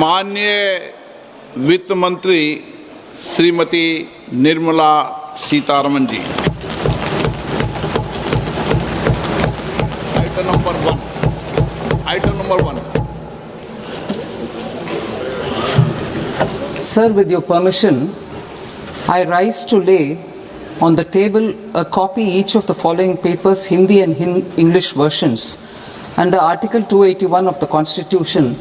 माननीय वित्त मंत्री Shrimati Nirmala Sitharaman ji. Item number one. Sir, with your permission, I rise to lay on the table a copy each of the following papers, Hindi and English versions, under Article 281 of the Constitution,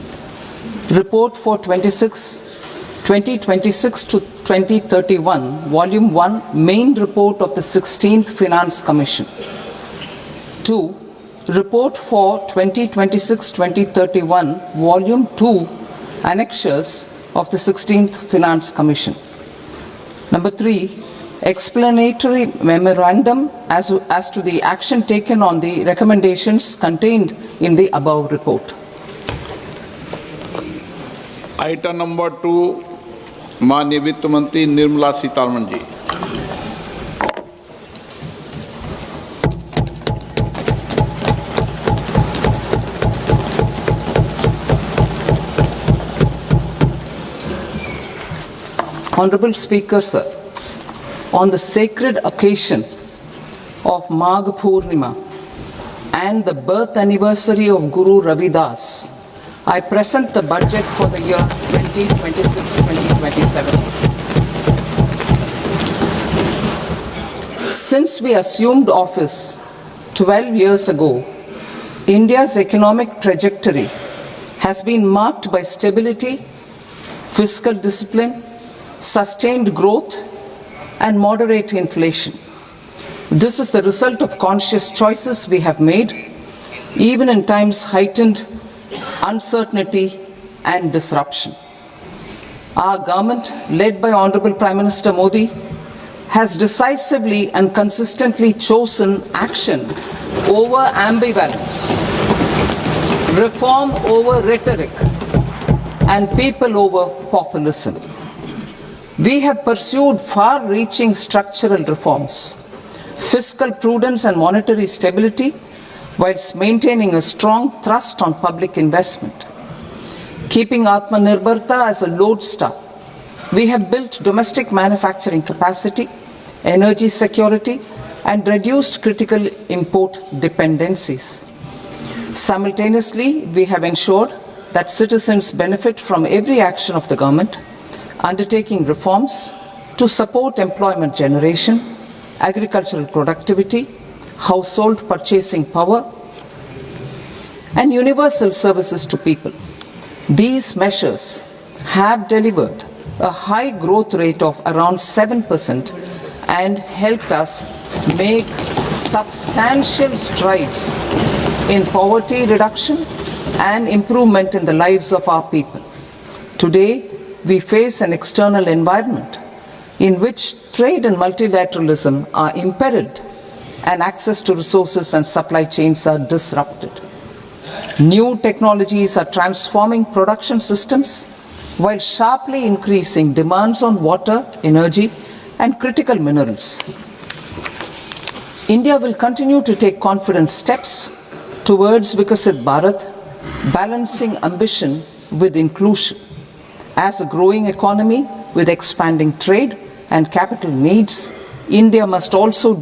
Report for 2026 to 2031, Volume 1, Main Report of the 16th Finance Commission. 2. Report for 2026-2031, Volume 2, Annexures of the 16th Finance Commission. Number 3, explanatory memorandum as to the action taken on the recommendations contained in the above report. Item number 2, माननीय वित्त मंत्री Nirmala Sitharaman ji. Honorable Speaker, sir, on the sacred occasion of Magh Purnima and the birth anniversary of Guru Ravidas, I present the budget for the year 2026-2027. Since we assumed office 12 years ago, India's economic trajectory has been marked by stability, fiscal discipline, sustained growth, and moderate inflation. This is the result of conscious choices we have made, even in times heightened uncertainty and disruption. Our government, led by Honorable Prime Minister Modi, has decisively and consistently chosen action over ambivalence, reform over rhetoric, and people over populism. We have pursued far-reaching structural reforms, fiscal prudence and monetary stability, whilst maintaining a strong thrust on public investment. Keeping Atmanirbharta as a lodestar, we have built domestic manufacturing capacity, energy security, and reduced critical import dependencies. Simultaneously, we have ensured that citizens benefit from every action of the government, undertaking reforms to support employment generation, agricultural productivity, household purchasing power, and universal services to people. These measures have delivered a high growth rate of around 7% and helped us make substantial strides in poverty reduction and improvement in the lives of our people. Today, we face an external environment in which trade and multilateralism are imperiled and access to resources and supply chains are disrupted. New technologies are transforming production systems while sharply increasing demands on water, energy, and critical minerals. India will continue to take confident steps towards Vikasit Bharat, balancing ambition with inclusion. As a growing economy with expanding trade and capital needs, India must also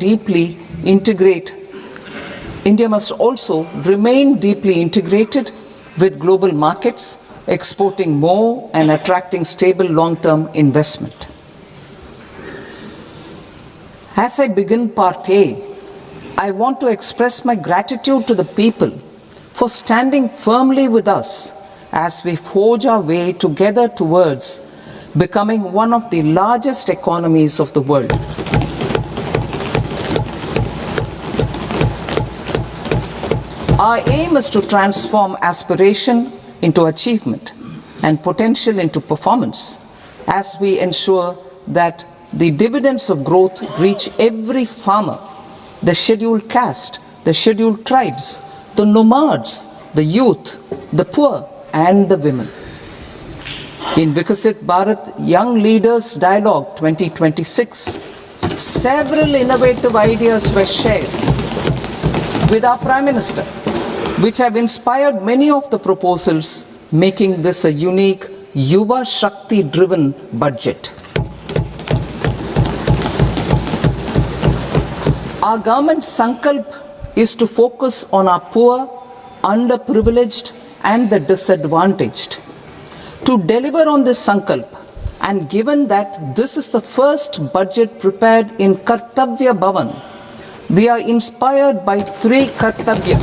remain deeply integrated with global markets, exporting more and attracting stable long-term investment. As I begin Part A, I want to express my gratitude to the people for standing firmly with us as we forge our way together towards becoming one of the largest economies of the world. Our aim is to transform aspiration into achievement and potential into performance as we ensure that the dividends of growth reach every farmer, the scheduled caste, the scheduled tribes, the nomads, the youth, the poor, and the women. In Vikasit Bharat Young Leaders Dialogue 2026, several innovative ideas were shared with our Prime Minister, which have inspired many of the proposals, making this a unique Yuva Shakti driven budget. Our government's sankalp is to focus on our poor, underprivileged and the disadvantaged. To deliver on this sankalp, and given that this is the first budget prepared in Kartavya Bhavan, we are inspired by three Kartavya.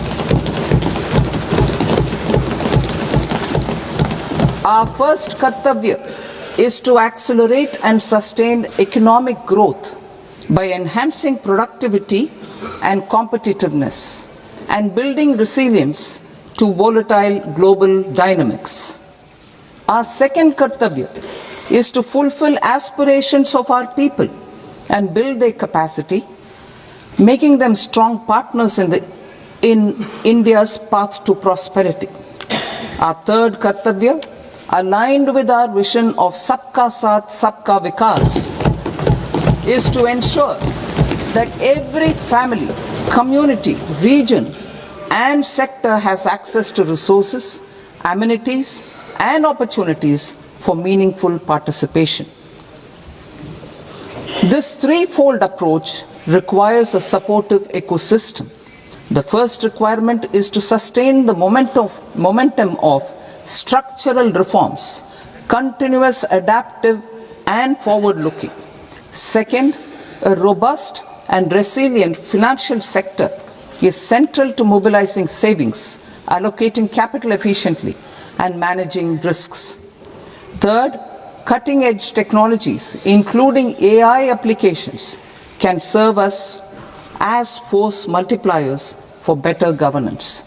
Our first Kartavya is to accelerate and sustain economic growth by enhancing productivity and competitiveness and building resilience to volatile global dynamics. Our second Kartavya is to fulfill aspirations of our people and build their capacity, making them strong partners in India's path to prosperity. Our third Kartavya, aligned with our vision of Sabka Saath, Sabka Vikas, is to ensure that every family, community, region and sector has access to resources, amenities and opportunities for meaningful participation. This threefold approach requires a supportive ecosystem. The first requirement is to sustain the momentum of structural reforms, continuous, adaptive and forward-looking. Second, a robust and resilient financial sector is central to mobilizing savings, allocating capital efficiently and managing risks. Third, cutting-edge technologies, including AI applications, can serve us as force multipliers for better governance.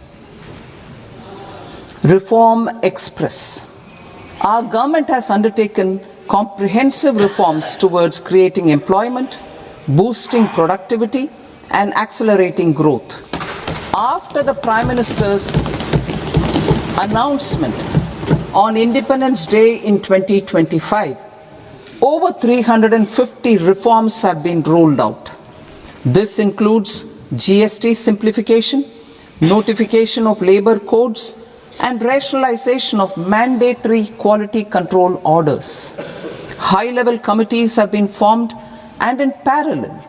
Reform Express. Our government has undertaken comprehensive reforms towards creating employment, boosting productivity, and accelerating growth. After the Prime Minister's announcement on Independence Day in 2025, over 350 reforms have been rolled out. This includes GST simplification, notification of labor codes, and rationalization of mandatory quality control orders. High-level committees have been formed, and in parallel,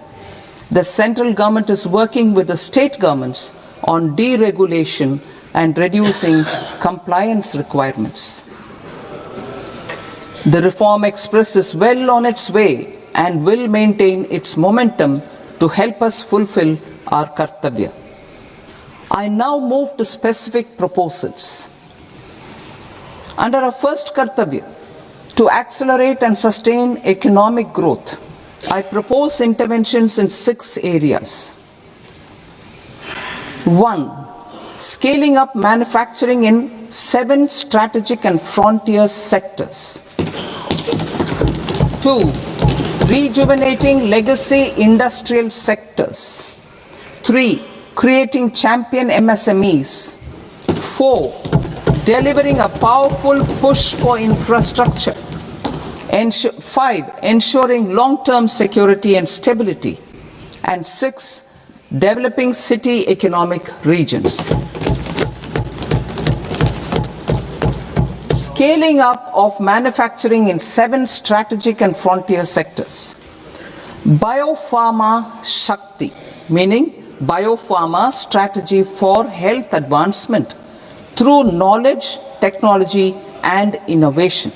the central government is working with the state governments on deregulation and reducing compliance requirements. The Reform Express is well on its way and will maintain its momentum to help us fulfill our Kartavya. I now move to specific proposals. Under our first Kartavya, to accelerate and sustain economic growth, I propose interventions in 6 areas. 1. Scaling up manufacturing in 7 strategic and frontier sectors. 2. Rejuvenating legacy industrial sectors. 3. Creating champion MSMEs. 4. Delivering a powerful push for infrastructure. 5. Ensuring long-term security and stability. And 6. Developing city economic regions. Scaling up of manufacturing in 7 strategic and frontier sectors. Biopharma Shakti, meaning biopharma strategy for health advancement through knowledge, technology and innovation.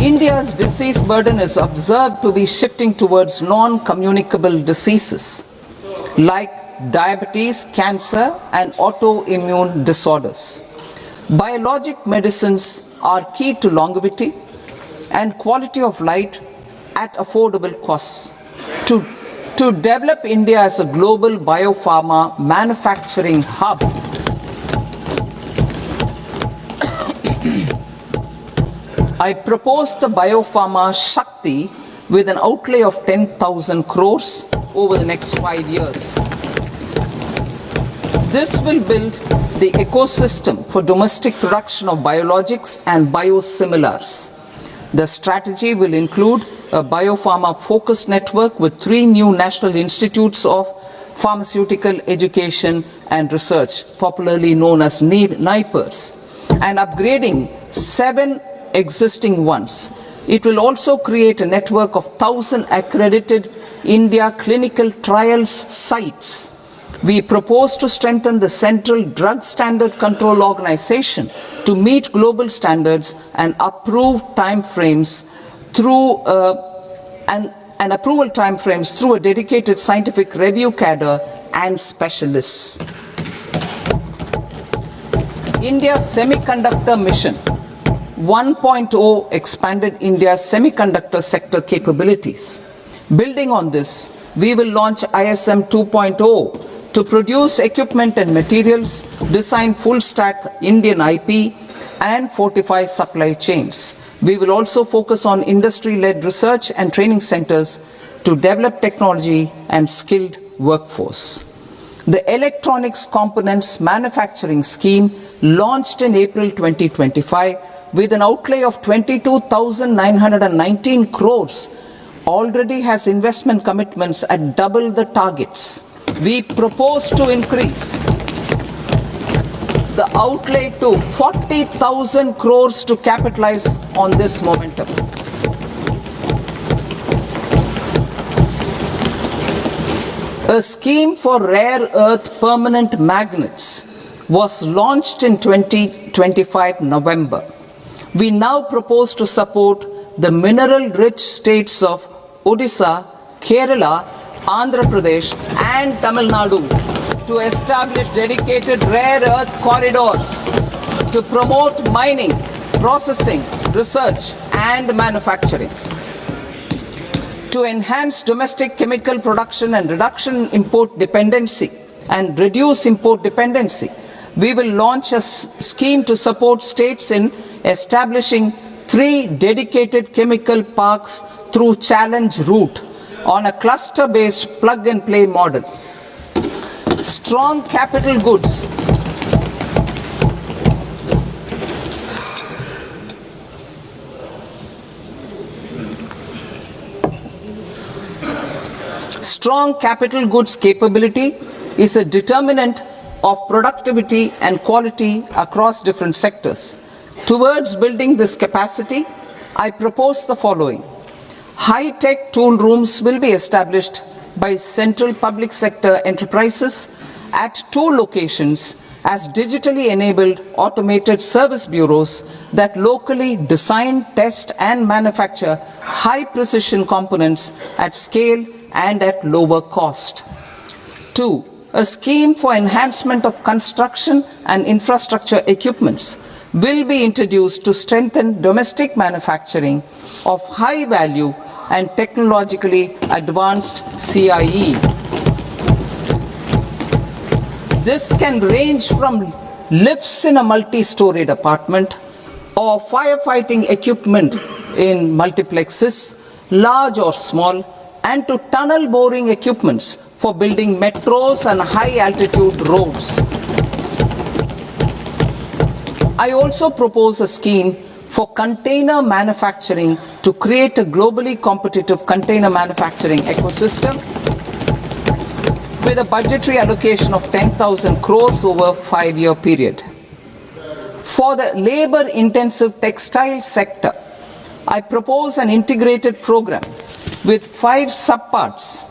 India's disease burden is observed to be shifting towards non-communicable diseases like diabetes, cancer and autoimmune disorders. Biologic medicines are key to longevity and quality of life at affordable costs. To develop India as a global biopharma manufacturing hub, I propose the Biopharma Shakti with an outlay of 10,000 crores over the next 5 years. This will build the ecosystem for domestic production of biologics and biosimilars. The strategy will include a biopharma focused network with 3 new national institutes of pharmaceutical education and research, popularly known as NIPERS, and upgrading 7 existing ones. It will also create a network of 1,000 accredited India clinical trials sites. We propose to strengthen the Central Drug Standard Control Organization to meet global standards and approve timeframes through and approval timeframes through a dedicated scientific review cadre and specialists. India's semiconductor mission 1.0 expanded India's semiconductor sector capabilities. Building on this, we will launch ISM 2.0 to produce equipment and materials, design full-stack Indian IP, and fortify supply chains. We will also focus on industry-led research and training centers to develop technology and skilled workforce. The Electronics Components Manufacturing Scheme, launched in April 2025 with an outlay of 22,919 crores, already has investment commitments at double the targets. We propose to increase the outlay to 40,000 crores to capitalize on this momentum. A scheme for rare earth permanent magnets was launched in 2025 November. We now propose to support the mineral-rich states of Odisha, Kerala, Andhra Pradesh and Tamil Nadu to establish dedicated rare earth corridors to promote mining, processing, research and manufacturing. To enhance domestic chemical production and reduce import dependency, we will launch a scheme to support states in establishing 3 dedicated chemical parks through challenge route on a cluster-based plug-and-play model. Strong capital goods. Strong capital goods capability is a determinant of productivity and quality across different sectors. Towards building this capacity, I propose the following. High-tech tool rooms will be established by central public sector enterprises at 2 locations as digitally enabled automated service bureaus that locally design, test and manufacture high-precision components at scale and at lower cost. 2. A scheme for enhancement of construction and infrastructure equipments will be introduced to strengthen domestic manufacturing of high value and technologically advanced CIE. This can range from lifts in a multi-storied apartment or firefighting equipment in multiplexes, large or small, and to tunnel boring equipments for building metros and high-altitude roads. I also propose a scheme for container manufacturing to create a globally competitive container manufacturing ecosystem with a budgetary allocation of 10,000 crores over a 5-year period. For the labor-intensive textile sector, I propose an integrated program with 5 subparts.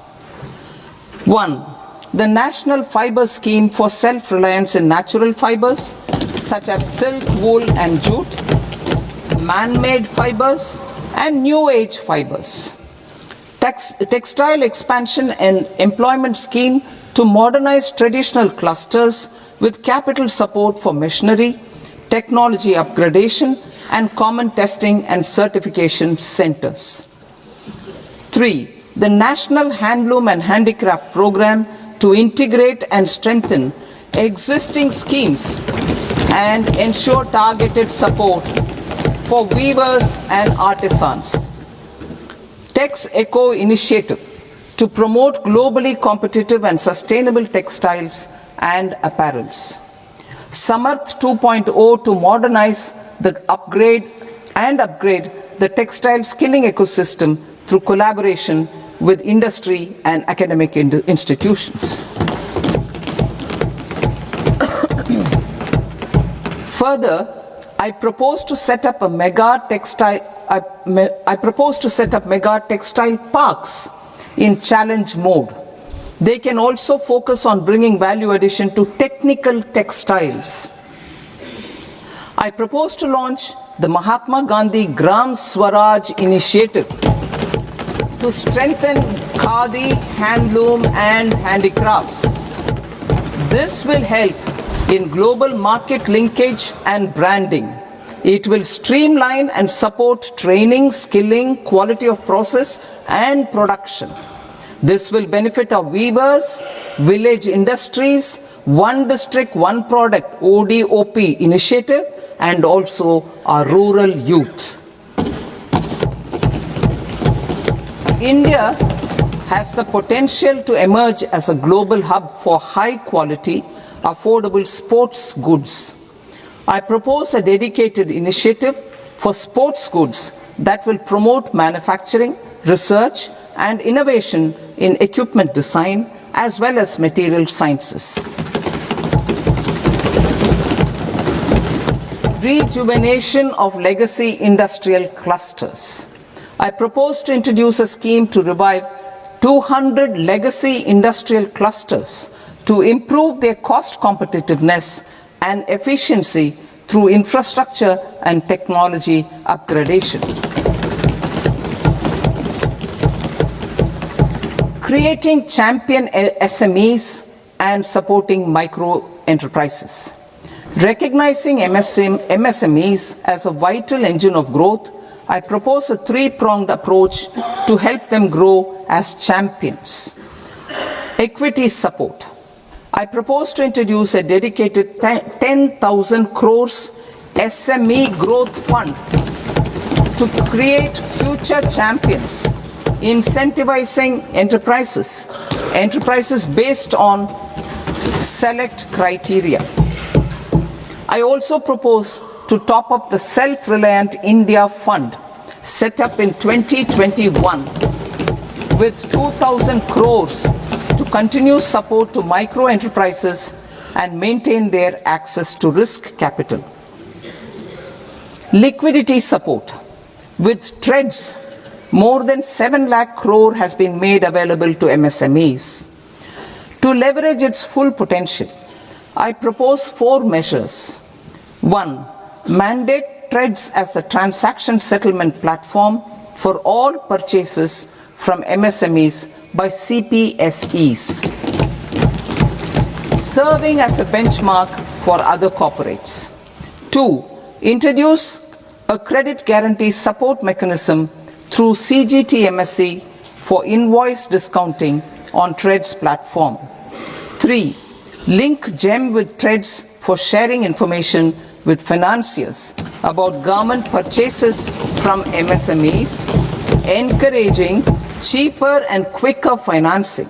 1. The National Fiber Scheme for self-reliance in natural fibers, such as silk, wool and jute, man-made fibers and new age fibers. Textile expansion and employment scheme to modernize traditional clusters with capital support for machinery, technology upgradation and common testing and certification centers. 3. The National Handloom and Handicraft Program to integrate and strengthen existing schemes and ensure targeted support for weavers and artisans. Tex Eco Initiative to promote globally competitive and sustainable textiles and apparels. Samarth 2.0 to modernize the upgrade the textile skilling ecosystem through collaboration with industry and academic institutions. Further, I propose to set up mega textile parks in challenge mode. They can also focus on bringing value addition to technical textiles. I propose to launch the Mahatma Gandhi Gram Swaraj initiative to strengthen khadi, handloom and handicrafts. This will help in global market linkage and branding. It will streamline and support training, skilling, quality of process and production. This will benefit our weavers, village industries, one district, one product ODOP initiative and also our rural youth. India has the potential to emerge as a global hub for high quality, affordable sports goods. I propose a dedicated initiative for sports goods that will promote manufacturing, research and innovation in equipment design as well as material sciences. Rejuvenation of legacy industrial clusters. I propose to introduce a scheme to revive 200 legacy industrial clusters to improve their cost competitiveness and efficiency through infrastructure and technology upgradation. Creating champion SMEs and supporting micro enterprises. Recognizing MSMEs as a vital engine of growth, I propose a three-pronged approach to help them grow as champions. Equity support. I propose to introduce a dedicated 10,000 crores SME growth fund to create future champions, incentivizing enterprises based on select criteria. I also propose to top up the Self-Reliant India Fund set up in 2021 with 2,000 crores to continue support to micro enterprises and maintain their access to risk capital. Liquidity support. With TREDS, more than 7 lakh crore has been made available to MSMEs. To leverage its full potential, I propose 4 measures. 1. Mandate TREDS as the transaction settlement platform for all purchases from MSMEs by CPSEs, serving as a benchmark for other corporates. 2. Introduce a credit guarantee support mechanism through CGT-MSE for invoice discounting on TREDS platform. 3. Link GEM with TREDS for sharing information with financiers about government purchases from MSMEs, encouraging cheaper and quicker financing.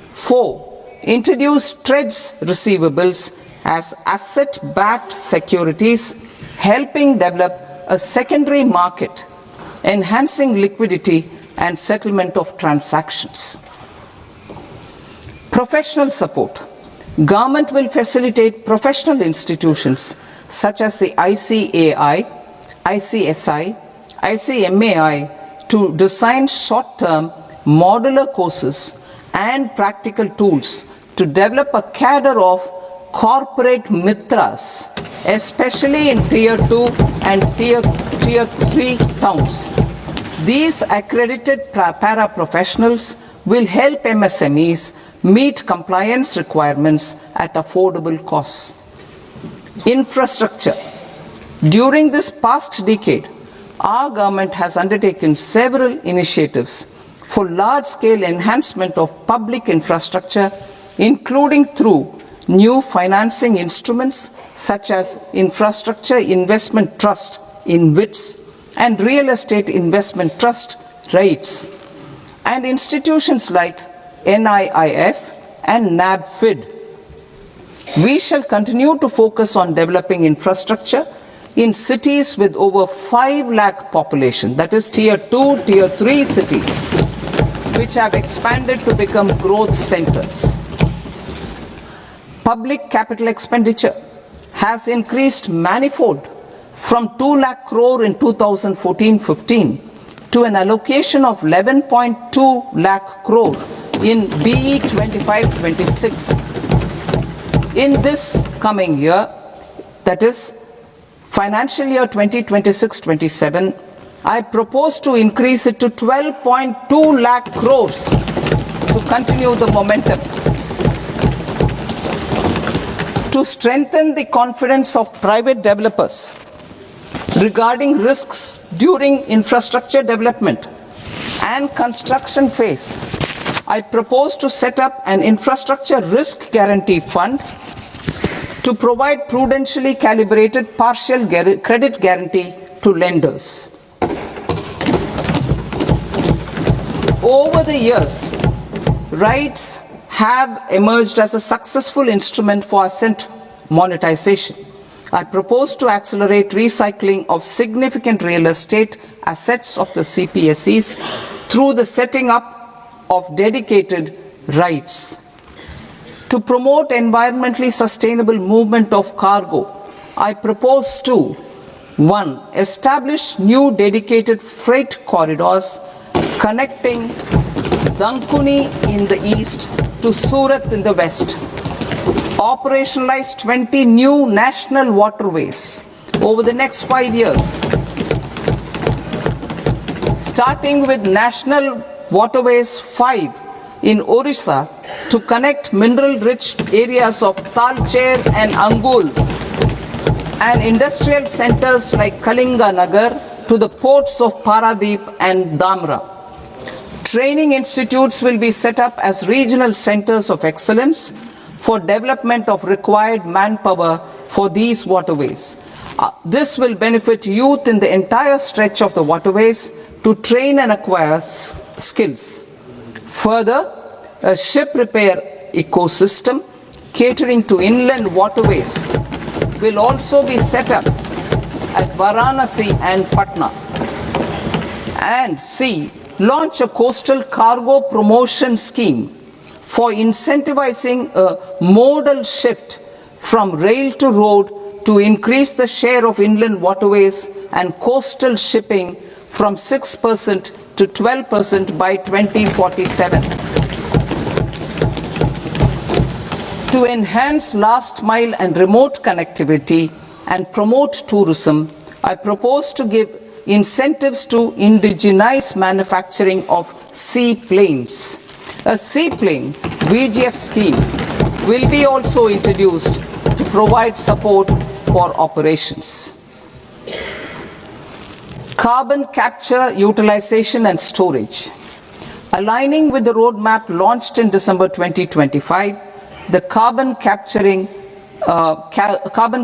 4. Introduce TREDS receivables as asset-backed securities, helping develop a secondary market, enhancing liquidity and settlement of transactions. Professional support. Government will facilitate professional institutions such as the ICAI, ICSI, ICMAI to design short-term modular courses and practical tools to develop a cadre of corporate mitras, especially in Tier 2 and Tier 3 towns. These accredited para-professionals will help MSMEs meet compliance requirements at affordable costs. Infrastructure. During this past decade, our government has undertaken several initiatives for large-scale enhancement of public infrastructure, including through new financing instruments such as Infrastructure Investment Trust (InvITs) and Real Estate Investment Trust (REITs), and institutions like NIIF and NABFID. We shall continue to focus on developing infrastructure in cities with over 5 lakh population, that is Tier 2, Tier 3 cities, which have expanded to become growth centers. Public capital expenditure has increased manifold from 2 lakh crore in 2014-15 to an allocation of 11.2 lakh crore in BE 25-26. In this coming year, that is financial year 2026-27, I propose to increase it to 12.2 lakh crores to continue the momentum. To strengthen the confidence of private developers regarding risks during infrastructure development and construction phase, I propose to set up an infrastructure risk guarantee fund to provide prudentially calibrated partial credit guarantee to lenders. Over the years, RITES have emerged as a successful instrument for asset monetization. I propose to accelerate recycling of significant real estate assets of the CPSEs through the setting up of dedicated RITES. To promote environmentally sustainable movement of cargo, I propose to 1. Establish new dedicated freight corridors connecting Dankuni in the east to Surat in the west. Operationalize 20 new national waterways over the next 5 years, starting with National Waterways 5 in Orissa to connect mineral-rich areas of Talcher and Angul and industrial centers like Kalinga Nagar to the ports of Paradeep and Dhamra. Training institutes will be set up as regional centers of excellence for development of required manpower for these waterways. This will benefit youth in the entire stretch of the waterways to train and acquire skills. Further, a ship repair ecosystem catering to inland waterways will also be set up at Varanasi and Patna. And C. Launch a coastal cargo promotion scheme for incentivizing a modal shift from rail to road to increase the share of inland waterways and coastal shipping from 6% to 12% by 2047. To enhance last mile and remote connectivity and promote tourism, I propose to give incentives to indigenize manufacturing of seaplanes. A seaplane VGF scheme will be also introduced to provide support for operations. Carbon capture, utilization and storage. Aligning with the roadmap launched in December 2025, the carbon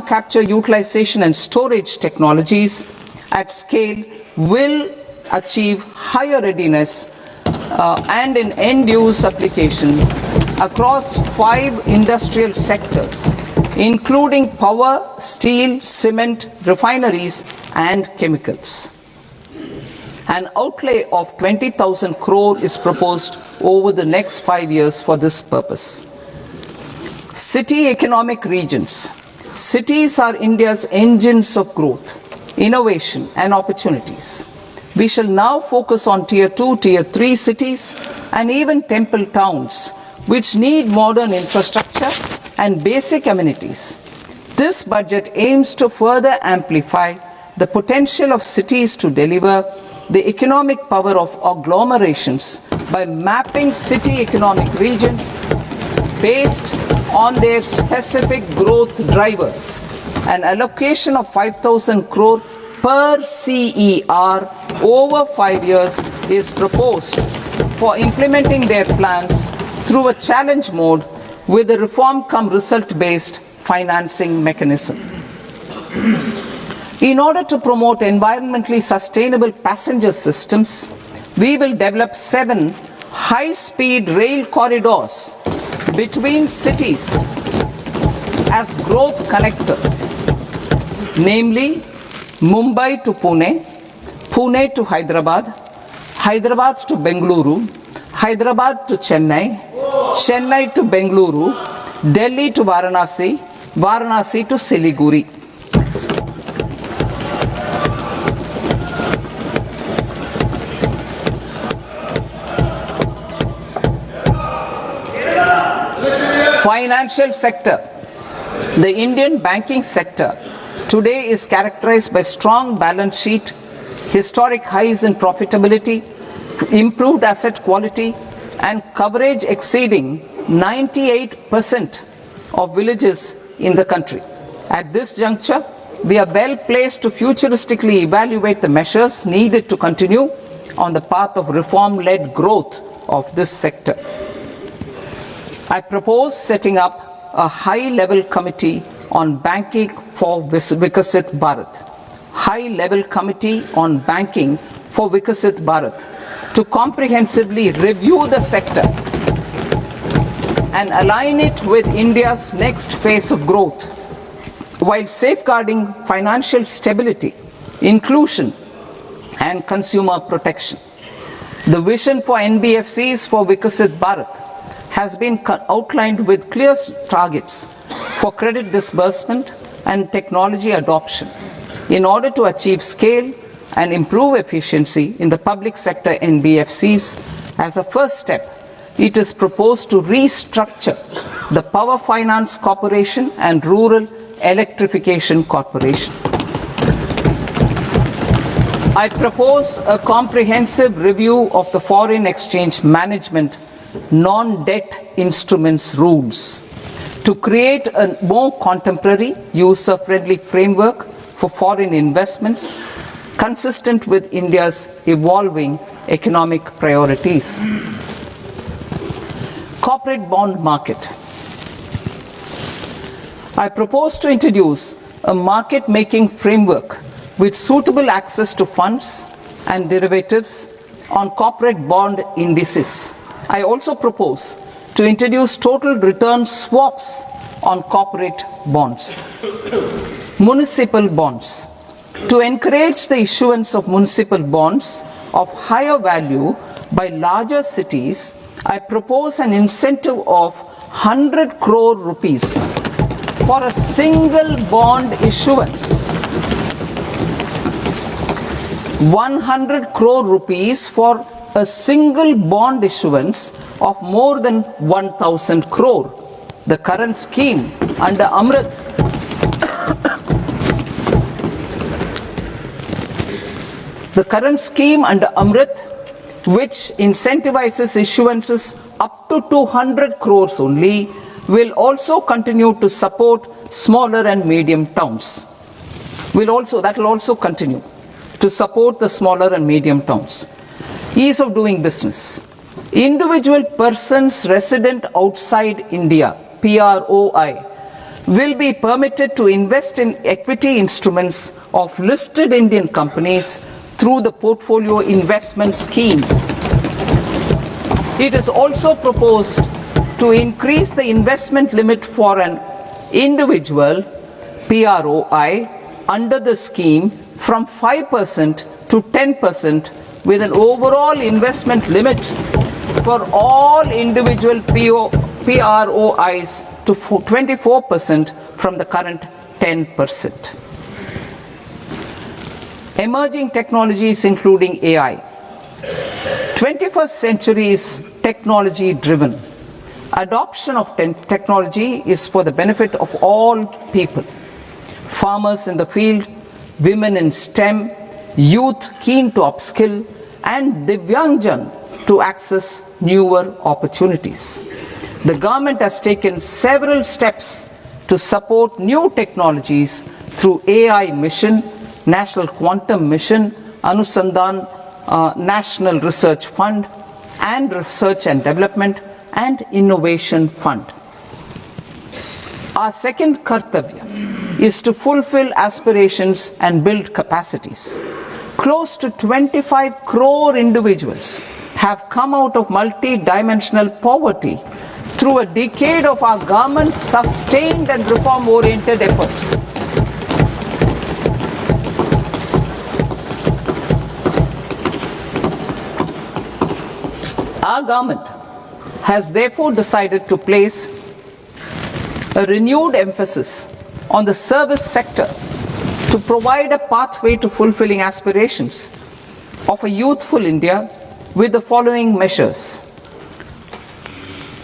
capture, utilization and storage technologies at scale will achieve higher readiness and in end-use application across 5 industrial sectors, including power, steel, cement, refineries, and chemicals. An outlay of 20,000 crore is proposed over the next 5 years for this purpose. City economic regions. Cities are India's engines of growth, innovation, and opportunities. We shall now focus on Tier 2, Tier 3 cities, and even temple towns, which need modern infrastructure and basic amenities. This budget aims to further amplify the potential of cities to deliver the economic power of agglomerations by mapping city economic regions based on their specific growth drivers. An allocation of 5,000 crore per CER over 5 years is proposed for implementing their plans through a challenge mode with a reform-cum-result-based financing mechanism. In order to promote environmentally sustainable passenger systems, we will develop 7 high-speed rail corridors between cities as growth connectors, namely Mumbai to Pune, Pune to Hyderabad, Hyderabad to Bengaluru, Hyderabad to Chennai, Chennai to Bengaluru, Delhi to Varanasi, Varanasi to Siliguri. Financial sector. The Indian banking sector today is characterized by strong balance sheet, historic highs in profitability, improved asset quality, and coverage exceeding 98% of villages in the country. At this juncture, we are well placed to futuristically evaluate the measures needed to continue on the path of reform-led growth of this sector. I propose setting up a high-level committee on banking for Vikasit Bharat. High-level committee on banking for Vikasit Bharat to comprehensively review the sector and align it with India's next phase of growth, while safeguarding financial stability, inclusion, and consumer protection. The vision for NBFCs for Vikasit Bharat has been outlined with clear targets for credit disbursement and technology adoption in order to achieve scale and improve efficiency in the public sector NBFCs. As a first step, it is proposed to restructure the Power Finance Corporation and Rural Electrification Corporation. I propose a comprehensive review of the foreign exchange management non-debt instruments rules to create a more contemporary, user-friendly framework for foreign investments consistent with India's evolving economic priorities. Corporate bond market. I propose to introduce a market-making framework with suitable access to funds and derivatives on corporate bond indices. I also propose to introduce total return swaps on corporate bonds. Municipal bonds. To encourage the issuance of municipal bonds of higher value by larger cities, I propose an incentive of 100 crore rupees for a single bond issuance. 100 crore rupees for a single bond issuance of more than 1,000 crore. The current scheme under Amrit which incentivizes issuances up to 200 crores only, will also continue to support smaller and medium towns. That will also continue to support the smaller and medium towns. Ease of doing business. Individual persons resident outside India, PROI, will be permitted to invest in equity instruments of listed Indian companies through the portfolio investment scheme. It is also proposed to increase the investment limit for an individual PROI under the scheme from 5% to 10%, with an overall investment limit for all individual PROIs to 24% from the current 10%. Emerging technologies including AI. 21st century is technology driven. Adoption of technology is for the benefit of all people. Farmers in the field, women in STEM, youth keen to upskill, and Divyangjan to access newer opportunities. The government has taken several steps to support new technologies through AI Mission, National Quantum Mission, Anusandhan National Research Fund, and Research and Development and Innovation Fund. Our second kartavya is to fulfill aspirations and build capacities. Close to 25 crore individuals have come out of multi-dimensional poverty through a decade of our government's sustained and reform-oriented efforts. Our government has therefore decided to place a renewed emphasis on the service sector to provide a pathway to fulfilling aspirations of a youthful India with the following measures.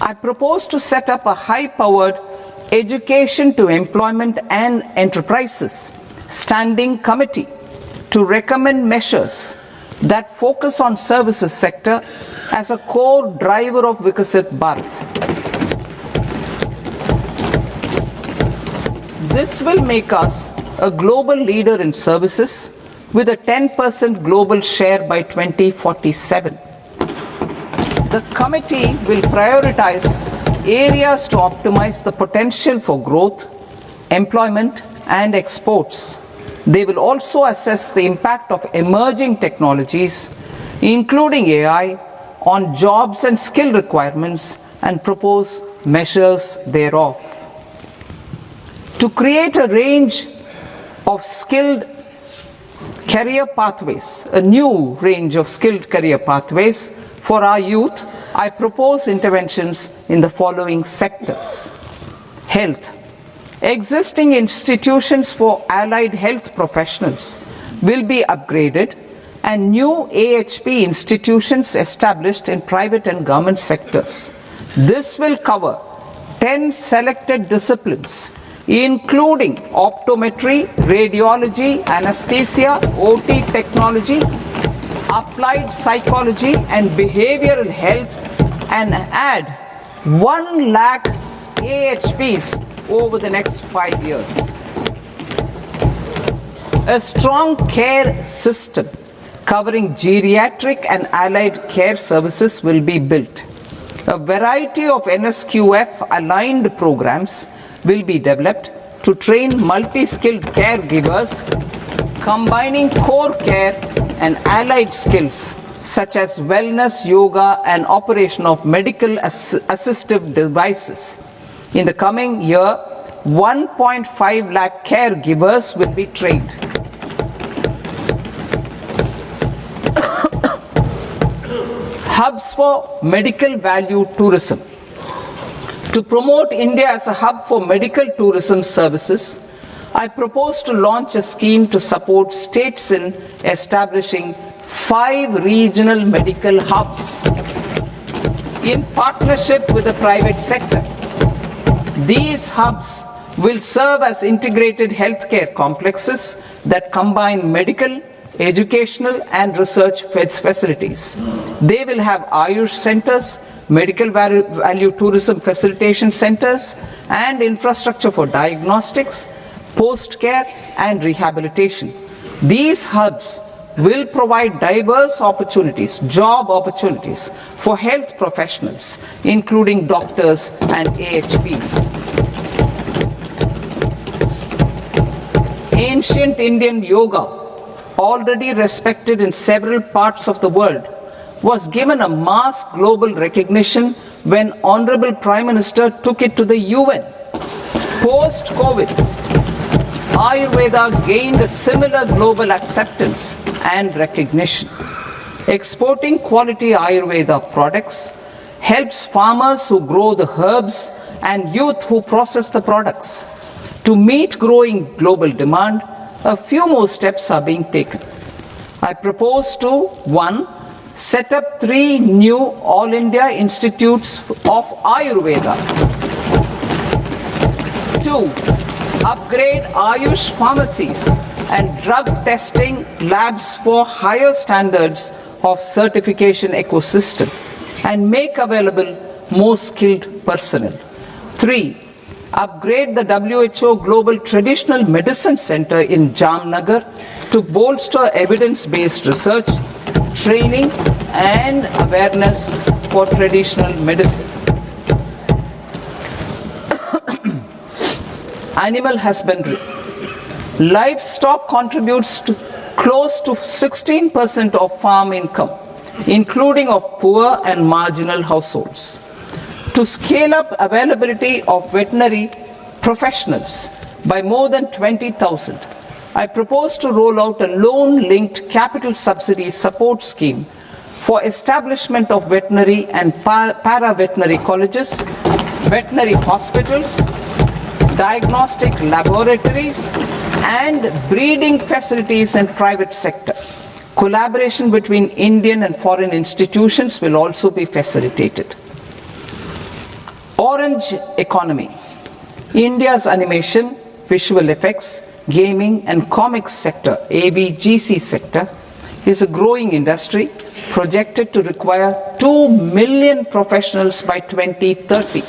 I propose to set up a high-powered Education to Employment and Enterprises Standing Committee to recommend measures that focus on services sector as a core driver of Viksit Bharat. This will make us a global leader in services with a 10% global share by 2047. The committee will prioritize areas to optimize the potential for growth, employment, and exports. They will also assess the impact of emerging technologies, including AI, on jobs and skill requirements and propose measures thereof. To create a range of skilled career pathways, a new range of skilled career pathways for our youth, I propose interventions in the following sectors. Health. Existing institutions for allied health professionals will be upgraded and new AHP institutions established in private and government sectors. This will cover 10 selected disciplines, including optometry, radiology, anesthesia, OT technology, applied psychology and behavioral health, and add 1 lakh AHPs over the next 5 years. A strong care system covering geriatric and allied care services will be built. A variety of NSQF aligned programs will be developed to train multi-skilled caregivers, combining core care and allied skills such as wellness, yoga, and operation of medical assistive devices. In the coming year, 1.5 lakh caregivers will be trained. Hubs for medical value tourism. To promote India as a hub for medical tourism services, I propose to launch a scheme to support states in establishing 5 regional medical hubs in partnership with the private sector. These hubs will serve as integrated healthcare complexes that combine medical, educational, and research facilities. They will have Ayush centers, medical value tourism facilitation centers, and infrastructure for diagnostics, post-care, and rehabilitation. These hubs will provide diverse opportunities, job opportunities for health professionals, including doctors and AHPs. Ancient Indian yoga, already respected in several parts of the world, was given a mass global recognition when Honorable Prime Minister took it to the UN. Post-COVID, Ayurveda gained a similar global acceptance and recognition. Exporting quality Ayurveda products helps farmers who grow the herbs and youth who process the products. To meet growing global demand, a few more steps are being taken. I propose to 1. Set up 3 new All India Institutes of Ayurveda. 2. Upgrade Ayush pharmacies and drug testing labs for higher standards of certification ecosystem and make available more skilled personnel. 3. Upgrade the WHO Global Traditional Medicine Center in Jamnagar to bolster evidence-based research, training, and awareness for traditional medicine. Animal husbandry. Livestock contributes to close to 16% of farm income, including of poor and marginal households. To scale up availability of veterinary professionals by more than 20,000, I propose to roll out a loan-linked capital subsidy support scheme for establishment of veterinary and para-veterinary colleges, veterinary hospitals, diagnostic laboratories, and breeding facilities in private sector. Collaboration between Indian and foreign institutions will also be facilitated. Orange economy. India's animation, visual effects, gaming and comics sector, AVGC sector, is a growing industry projected to require 2 million professionals by 2030.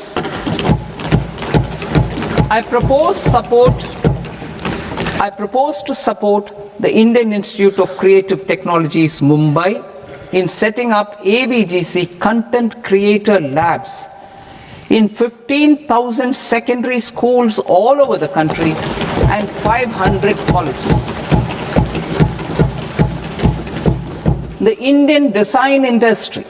I propose to support the Indian Institute of Creative Technologies, Mumbai, in setting up AVGC content creator labs in 15,000 secondary schools all over the country and 500 colleges. The Indian design industry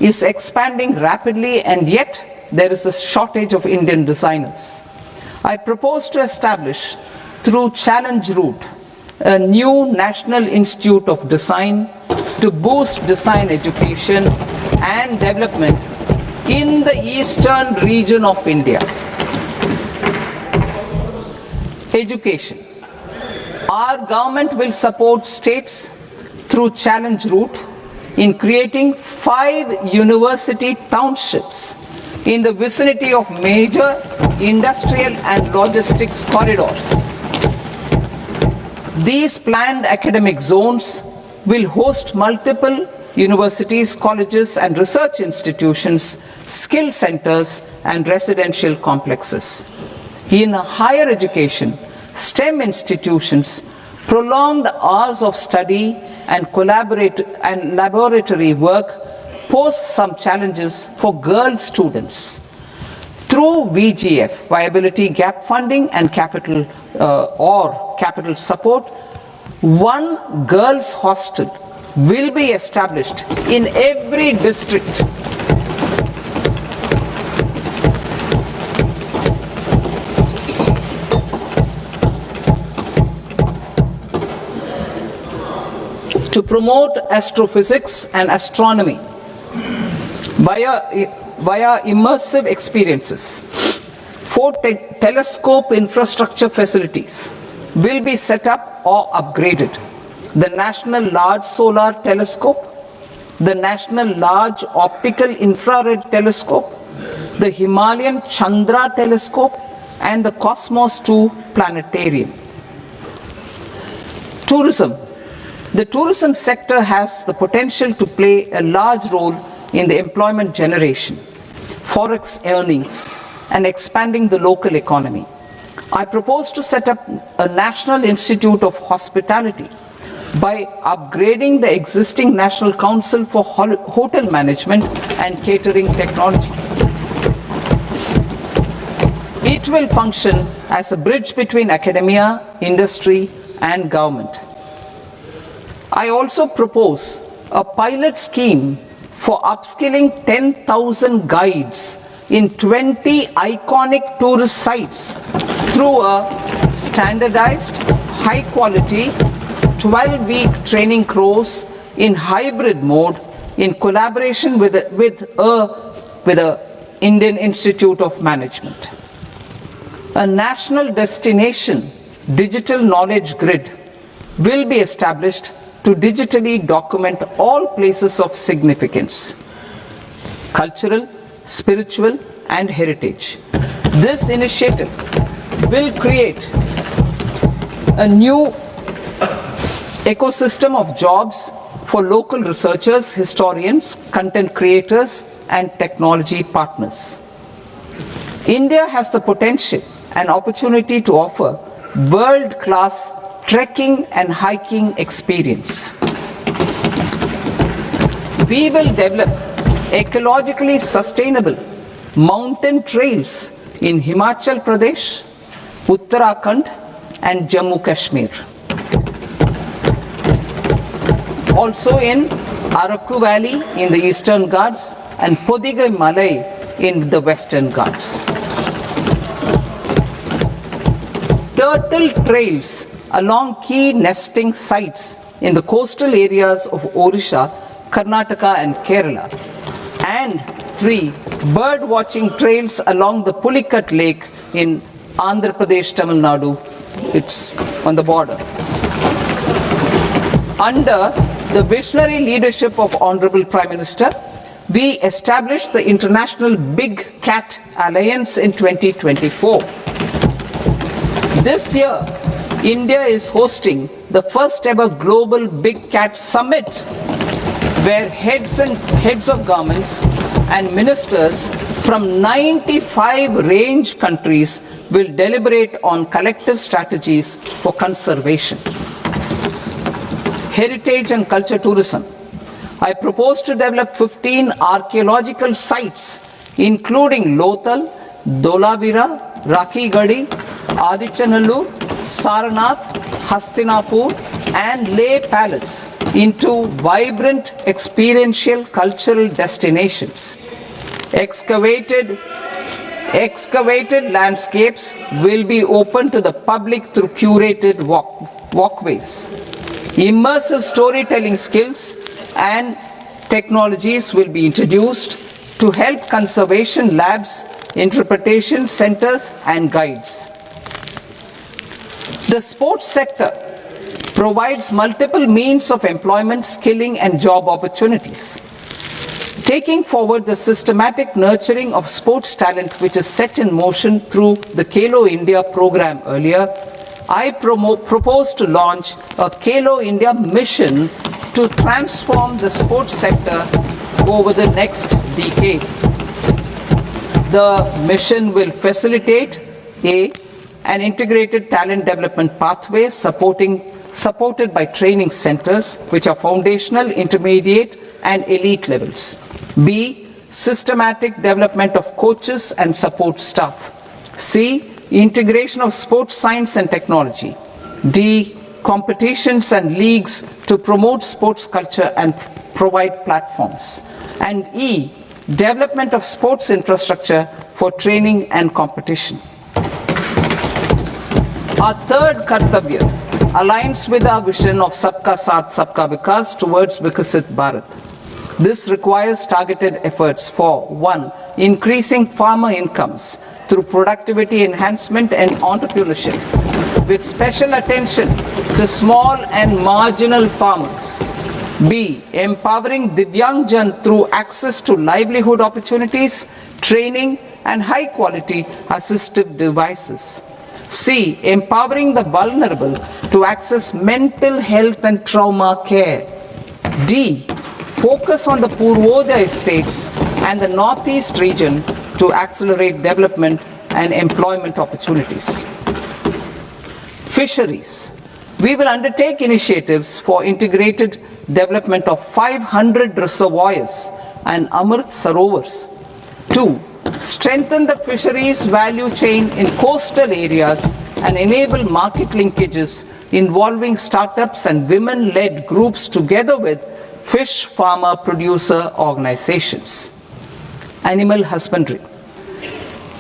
is expanding rapidly, and yet there is a shortage of Indian designers. I propose to establish, through Challenge Route, a new National Institute of Design to boost design education and development in the eastern region of India. Education. Our government will support states through Challenge Route in creating 5 university townships in the vicinity of major industrial and logistics corridors. These planned academic zones will host multiple universities, colleges and research institutions, skill centers and residential complexes. In higher education, STEM institutions, prolonged hours of study and laboratory work pose some challenges for girl students. Through VGF, Viability Gap Funding and capital support, one girls' hostel will be established in every district. To promote astrophysics and astronomy via immersive experiences, 4 telescope infrastructure facilities will be set up or upgraded. The National Large Solar Telescope, the National Large Optical Infrared Telescope, the Himalayan Chandra Telescope, and the Cosmos 2 Planetarium. Tourism. The tourism sector has the potential to play a large role in the employment generation, forex earnings, and expanding the local economy. I propose to set up a National Institute of Hospitality by upgrading the existing National Council for Hotel Management and Catering Technology. It will function as a bridge between academia, industry, and government. I also propose a pilot scheme for upskilling 10,000 guides in 20 iconic tourist sites through a standardized, high-quality 12-week training course in hybrid mode in collaboration with the Indian Institute of Management. A national destination digital knowledge grid will be established to digitally document all places of significance, cultural, spiritual, and heritage. This initiative will create a new ecosystem of jobs for local researchers, historians, content creators, and technology partners. India has the potential and opportunity to offer world-class trekking and hiking experience. We will develop ecologically sustainable mountain trails in Himachal Pradesh, Uttarakhand, and Jammu Kashmir. Also in Araku Valley in the Eastern Ghats and Podigai Malai in the Western Ghats. Turtle trails along key nesting sites in the coastal areas of Odisha, Karnataka and Kerala. And 3 bird watching trails along the Pulikat Lake in Andhra Pradesh, Tamil Nadu. It's on the border. Under the visionary leadership of Honorable Prime Minister, we established the International Big Cat Alliance in 2024. This year, India is hosting the first ever Global Big Cat Summit, where heads of governments and ministers from 95 range countries will deliberate on collective strategies for conservation. Heritage and culture tourism. I propose to develop 15 archaeological sites, including Lothal, Dolavira, Rakhi Gadi, Adichanallur, Saranath, Hastinapur, and Leh Palace into vibrant experiential cultural destinations. Excavated landscapes will be open to the public through curated walkways. Immersive storytelling skills and technologies will be introduced to help conservation labs, interpretation centers, and guides. The sports sector provides multiple means of employment, skilling, and job opportunities. Taking forward the systematic nurturing of sports talent which is set in motion through the Khelo India program earlier, I propose to launch a Khelo India mission to transform the sports sector over the next decade. The mission will facilitate an integrated talent development pathway supported by training centers which are foundational, intermediate, and elite levels. B, systematic development of coaches and support staff. C, integration of sports science and technology. D, competitions and leagues to promote sports culture and provide platforms. And E, development of sports infrastructure for training and competition. Our third Kartavya aligns with our vision of Sabka Saath, Sabka Vikas towards Vikasit Bharat. This requires targeted efforts for 1. Increasing farmer incomes through productivity enhancement and entrepreneurship, with special attention to small and marginal farmers. B. Empowering Divyangjan through access to livelihood opportunities, training, and high-quality assistive devices. C. Empowering the vulnerable to access mental health and trauma care. D. Focus on the Purvodaya states and the Northeast region to accelerate development and employment opportunities. Fisheries. We will undertake initiatives for integrated development of 500 reservoirs and Amrit Sarovars. 2. Strengthen the fisheries value chain in coastal areas and enable market linkages involving startups and women-led groups together with fish farmer producer organizations. Animal husbandry.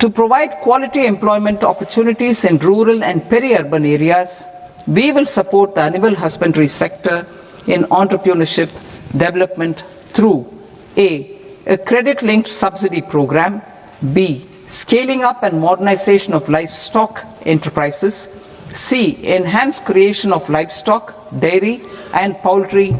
To provide quality employment opportunities in rural and peri-urban areas, we will support the animal husbandry sector in entrepreneurship development through a credit-linked subsidy program, B, scaling up and modernization of livestock enterprises, C, enhanced creation of livestock, dairy, and poultry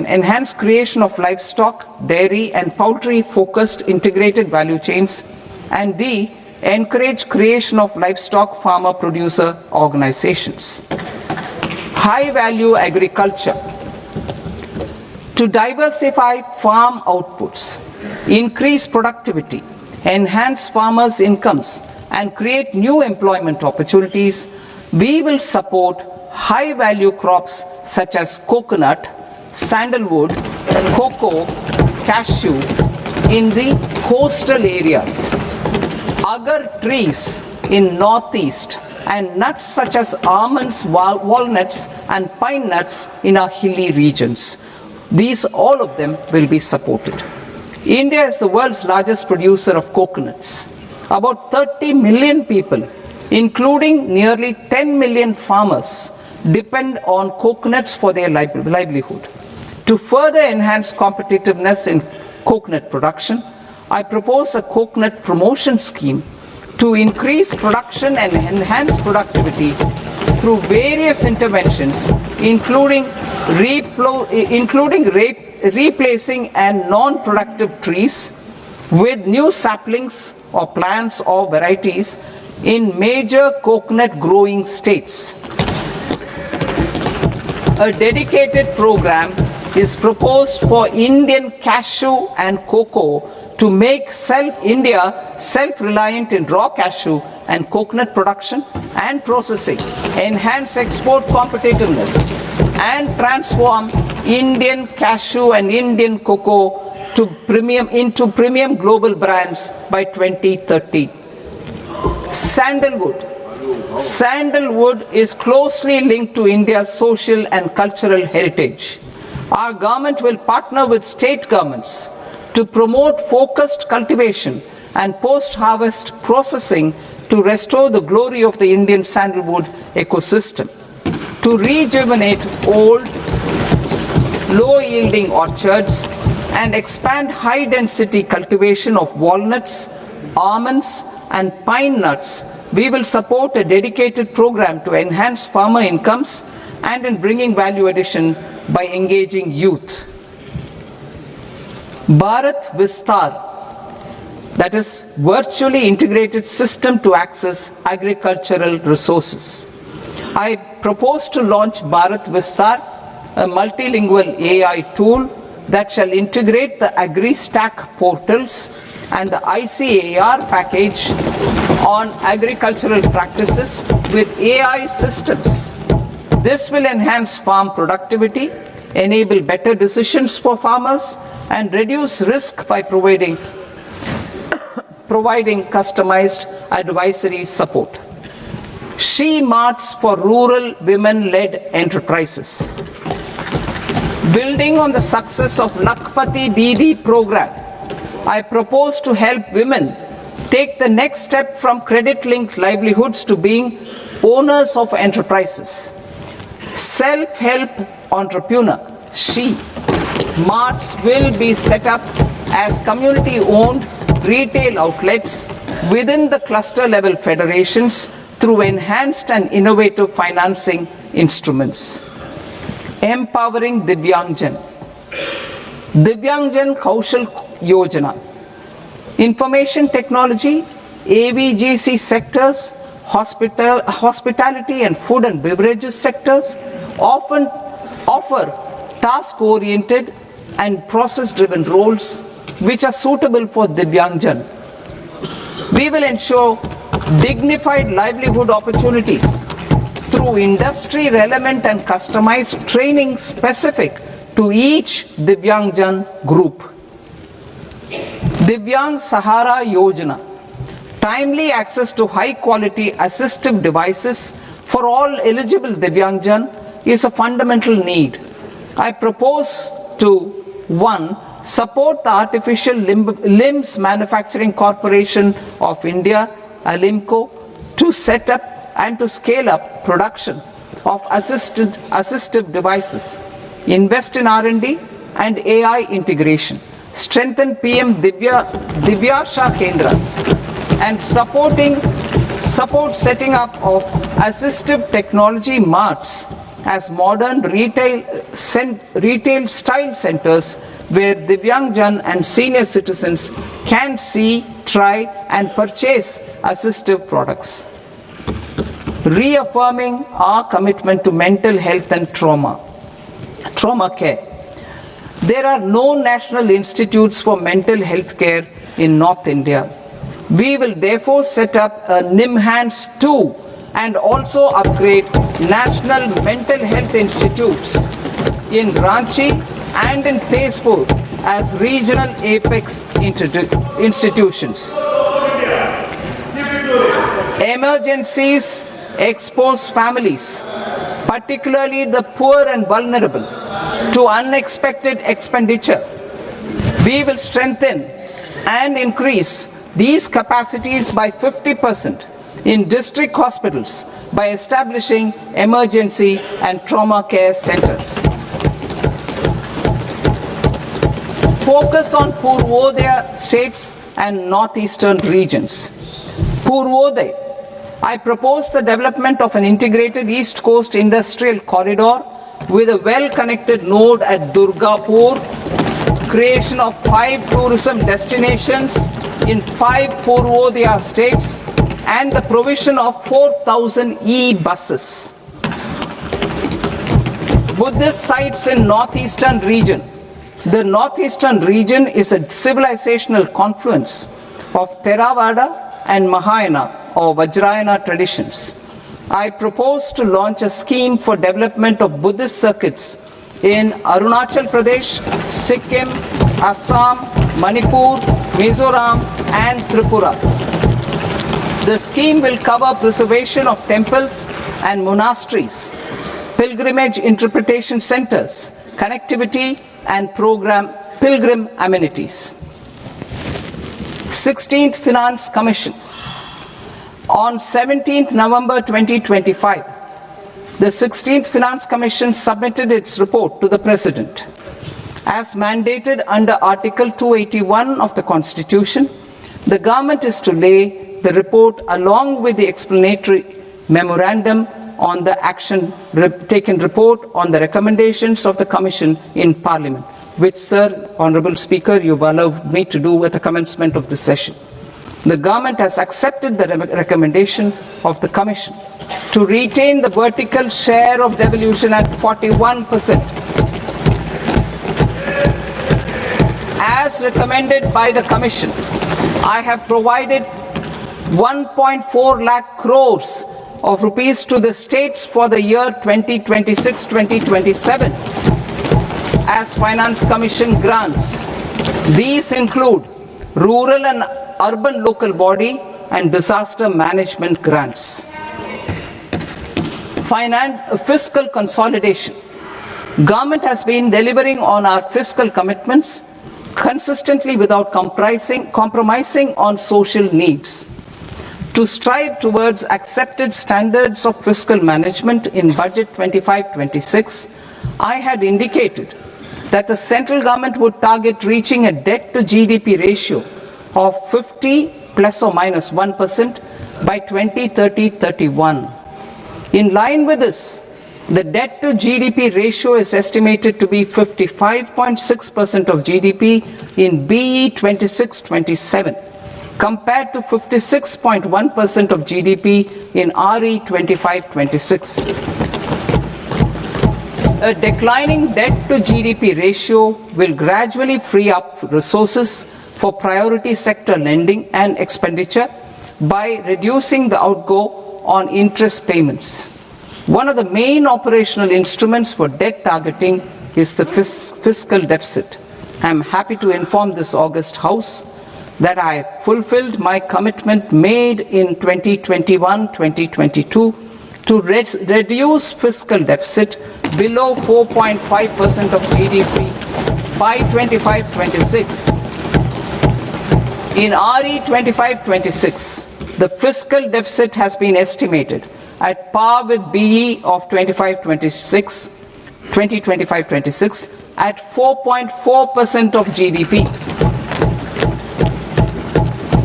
enhanced creation of livestock, dairy, and poultry-focused integrated value chains, and D, encourage creation of livestock farmer-producer organizations. High-value agriculture. To diversify farm outputs, increase productivity, enhance farmers' incomes, and create new employment opportunities, we will support high-value crops such as coconut, sandalwood, cocoa, cashew in the coastal areas, agar trees in northeast, and nuts such as almonds, walnuts, and pine nuts in our hilly regions. All of them will be supported. India is the world's largest producer of coconuts. About 30 million people, including nearly 10 million farmers, depend on coconuts for their livelihood. To further enhance competitiveness in coconut production, I propose a coconut promotion scheme to increase production and enhance productivity through various interventions, including replacing and non-productive trees with new saplings or plants or varieties in major coconut growing states. A dedicated program is proposed for Indian cashew and cocoa to make India self-reliant in raw cashew and coconut production and processing, enhance export competitiveness, and transform Indian cashew and Indian cocoa into premium global brands by 2030. Sandalwood is closely linked to India's social and cultural heritage. Our government will partner with state governments to promote focused cultivation and post-harvest processing to restore the glory of the Indian sandalwood ecosystem, to rejuvenate old, low-yielding orchards and expand high-density cultivation of walnuts, almonds, and pine nuts. We will support a dedicated program to enhance farmer incomes and in bringing value addition by engaging youth. Bharat Vistar, that is virtually integrated system to access agricultural resources. I propose to launch Bharat Vistar, a multilingual AI tool that shall integrate the AgriStack portals and the ICAR package on agricultural practices with AI systems. This will enhance farm productivity, enable better decisions for farmers, and reduce risk by providing customized advisory support. She Marts for rural women-led enterprises. Building on the success of Lakpati Didi program, I propose to help women take the next step from credit-linked livelihoods to being owners of enterprises. Self-help entrepreneur, She Marts will be set up as community-owned retail outlets within the cluster-level federations through enhanced and innovative financing instruments. Empowering Divyangjan. Divyangjan Kaushal Yojana. Information technology, AVGC sectors, hospitality and food and beverages sectors often offer task-oriented and process-driven roles which are suitable for Divyangjan. We will ensure dignified livelihood opportunities through industry-relevant and customized training specific to each Divyangjan group. Divyang Sahara Yojana. Timely access to high-quality assistive devices for all eligible Divyangjan is a fundamental need. I propose to 1. Support the Artificial Limbs Manufacturing Corporation of India, Alimco, to set up and to scale up production of assistive devices, invest in R&D and AI integration, strengthen PM Divyasha Kendras, and support setting up of assistive technology marts as modern retail style centers where Divyangjan and senior citizens can see, try and purchase assistive products. Reaffirming our commitment to mental health and trauma care. There are no national institutes for mental health care in North India. We will therefore set up a NIMHANS 2 and also upgrade national mental health institutes in Ranchi and in Tezpur as regional apex institutions. Emergencies expose families, particularly the poor and vulnerable, to unexpected expenditure. We will strengthen and increase these capacities by 50% in district hospitals by establishing emergency and trauma care centers. Focus on Purvodaya states and northeastern regions. Purvodaya, I propose the development of an integrated East Coast industrial corridor with a well-connected node at Durgapur, creation of 5 tourism destinations in 5 Purvodaya states, and the provision of 4,000 e-buses. Buddhist sites in northeastern region. The northeastern region is a civilizational confluence of Theravada and Mahayana or Vajrayana traditions. I propose to launch a scheme for development of Buddhist circuits in Arunachal Pradesh, Sikkim, Assam, Manipur, Mizoram, and Tripura. The scheme will cover preservation of temples and monasteries, pilgrimage interpretation centers, connectivity, and pilgrim amenities. 16th Finance Commission. On 17th November 2025, the 16th Finance Commission submitted its report to the President. As mandated under Article 281 of the Constitution, the government is to lay the report along with the explanatory memorandum on the action taken report on the recommendations of the Commission in Parliament, which, Sir, Honourable Speaker, you've allowed me to do at the commencement of this session. The government has accepted the recommendation of the Commission to retain the vertical share of devolution at 41%. As recommended by the Commission, I have provided 1.4 lakh crores of rupees to the states for the year 2026-2027 as Finance Commission grants. These include rural and urban local body and disaster management grants. Fiscal consolidation. Government has been delivering on our fiscal commitments consistently without compromising on social needs. To strive towards accepted standards of fiscal management in Budget 2025-26, I had indicated that the central government would target reaching a debt to GDP ratio of 50 plus or minus 1% by 2030-31. In line with this, the debt to GDP ratio is estimated to be 55.6% of GDP in BE 26-27. compared to 56.1% of GDP in RE 25-26. A declining debt to GDP ratio will gradually free up resources for priority sector lending and expenditure by reducing the outgo on interest payments. One of the main operational instruments for debt targeting is the fiscal deficit. I am happy to inform this august House that I fulfilled my commitment made in 2021-2022 to reduce fiscal deficit below 4.5% of GDP by 25-26. In RE 25-26, the fiscal deficit has been estimated at par with BE of 2025-26 at 4.4% of GDP.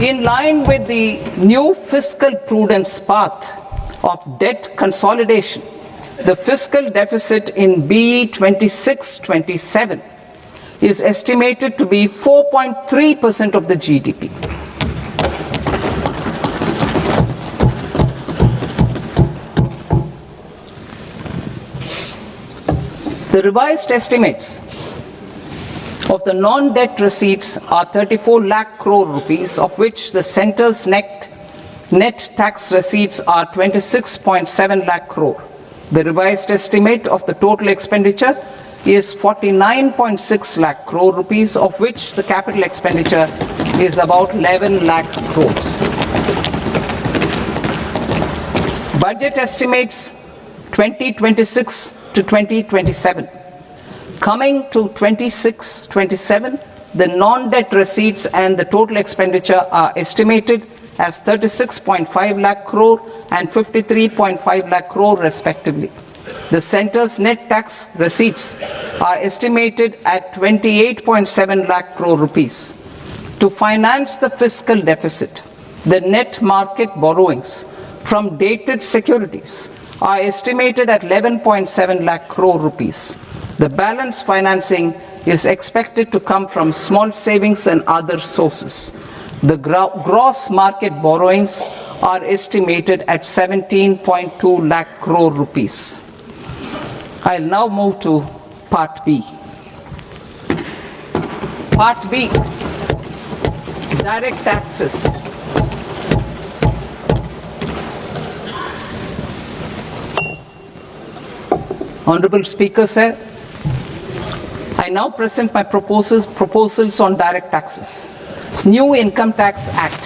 In line with the new fiscal prudence path of debt consolidation, the fiscal deficit in BE 26-27 is estimated to be 4.3% of the GDP. The revised estimates of the non-debt receipts are 34 lakh crore rupees, of which the centre's net tax receipts are 26.7 lakh crore. The revised estimate of the total expenditure is 49.6 lakh crore rupees, of which the capital expenditure is about 11 lakh crores. Budget estimates 2026 to 2027. Coming to 26-27, the non-debt receipts and the total expenditure are estimated as 36.5 lakh crore and 53.5 lakh crore respectively. The centre's net tax receipts are estimated at 28.7 lakh crore rupees. To finance the fiscal deficit, the net market borrowings from dated securities are estimated at 11.7 lakh crore rupees. The balance financing is expected to come from small savings and other sources. The gross market borrowings are estimated at 17.2 lakh crore rupees. I'll now move to Part B. Part B, direct taxes. Honorable Speaker, sir, I now present my proposals on direct taxes. New Income Tax Act.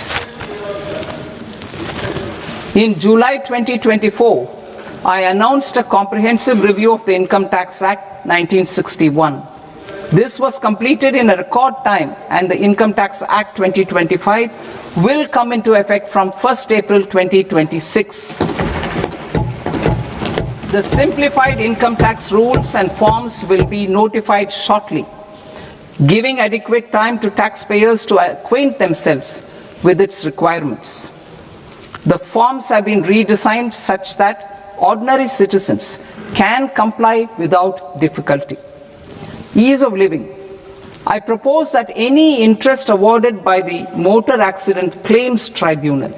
In July 2024, I announced a comprehensive review of the Income Tax Act 1961. This was completed in a record time, and the Income Tax Act 2025 will come into effect from 1st April 2026. The simplified income tax rules and forms will be notified shortly, giving adequate time to taxpayers to acquaint themselves with its requirements. The forms have been redesigned such that ordinary citizens can comply without difficulty. Ease of living. I propose that any interest awarded by the Motor Accident Claims Tribunal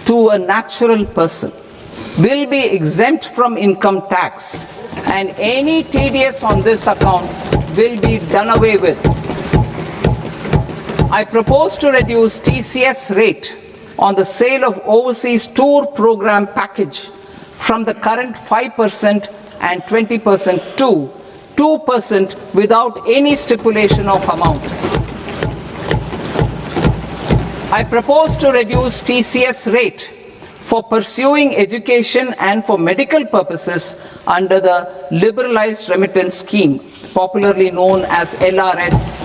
to a natural person will be exempt from income tax, and any TDS on this account will be done away with. I propose to reduce TCS rate on the sale of overseas tour program package from the current 5% and 20% to 2% without any stipulation of amount. I propose to reduce TCS rate for pursuing education and for medical purposes under the Liberalized Remittance Scheme, popularly known as LRS,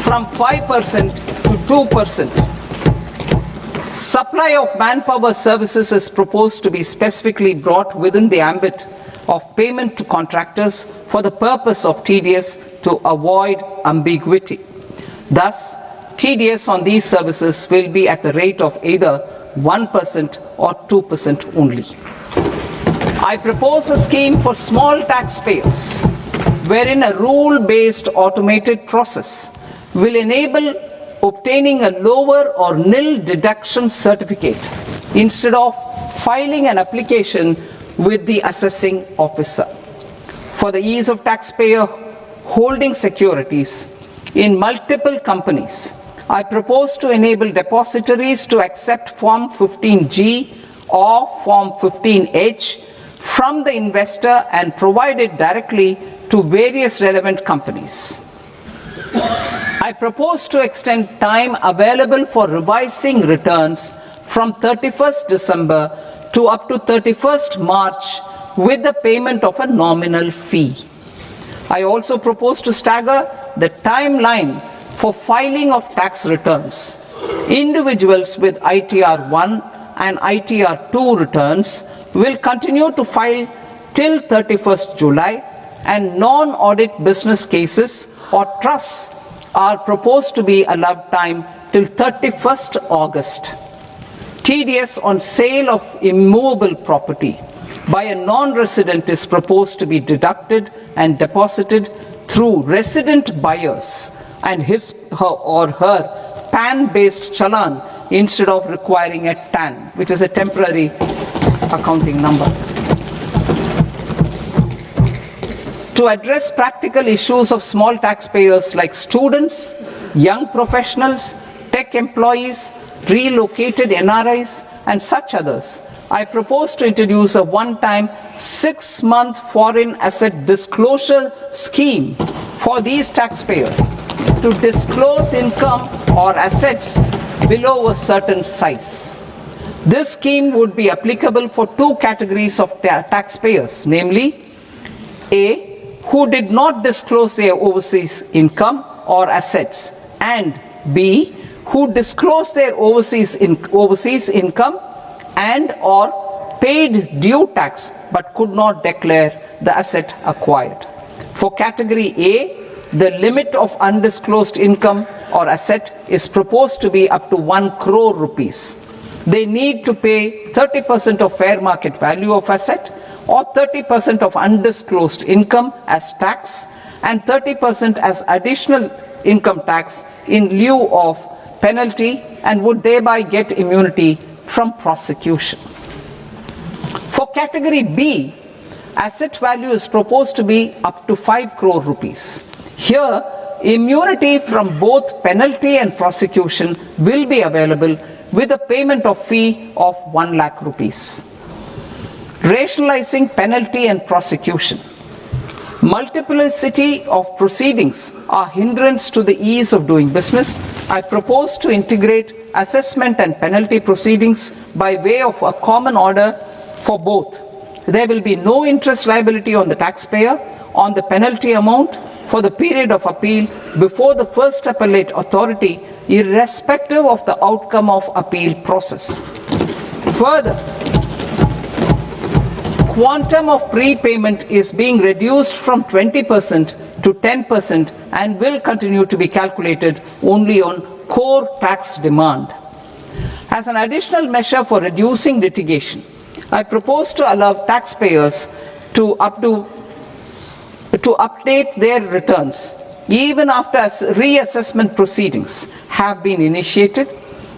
from 5% to 2%. Supply of manpower services is proposed to be specifically brought within the ambit of payment to contractors for the purpose of TDS to avoid ambiguity. Thus, TDS on these services will be at the rate of either 1% or 2% only. I propose a scheme for small taxpayers wherein a rule-based automated process will enable obtaining a lower or nil deduction certificate instead of filing an application with the assessing officer. For the ease of taxpayer holding securities in multiple companies, I propose to enable depositories to accept Form 15G or Form 15H from the investor and provide it directly to various relevant companies. I propose to extend time available for revising returns from 31st December to up to 31st March with the payment of a nominal fee. I also propose to stagger the timeline for filing of tax returns. Individuals with ITR 1 and ITR 2 returns will continue to file till 31st July, and non-audit business cases or trusts are proposed to be allowed time till 31st August. TDS on sale of immovable property by a non-resident is proposed to be deducted and deposited through resident buyers and his or her PAN-based challan instead of requiring a TAN, which is a temporary accounting number. To address practical issues of small taxpayers like students, young professionals, tech employees, relocated NRIs, and such others, I propose to introduce a one-time 6-month foreign asset disclosure scheme for these taxpayers to disclose income or assets below a certain size. This scheme would be applicable for two categories of taxpayers, namely A, who did not disclose their overseas income or assets, and B, who disclosed their overseas income and or paid due tax but could not declare the asset acquired. For category A, the limit of undisclosed income or asset is proposed to be up to 1 crore rupees. they need to pay 30% of fair market value of asset or 30% of undisclosed income as tax and 30% as additional income tax in lieu of penalty and would thereby get immunity from prosecution. For category B, asset value is proposed to be up to 5 crore rupees. Here, immunity from both penalty and prosecution will be available with a payment of fee of 1 lakh rupees. Rationalizing penalty and prosecution. Multiplicity of proceedings are hindrance to the ease of doing business. I propose to integrate assessment and penalty proceedings by way of a common order for both. There will be no interest liability on the taxpayer on the penalty amount for the period of appeal before the first appellate authority, irrespective of the outcome of appeal process. Further, quantum of prepayment is being reduced from 20% to 10% and will continue to be calculated only on core tax demand. As an additional measure for reducing litigation, I propose to allow taxpayers to update their returns even after reassessment proceedings have been initiated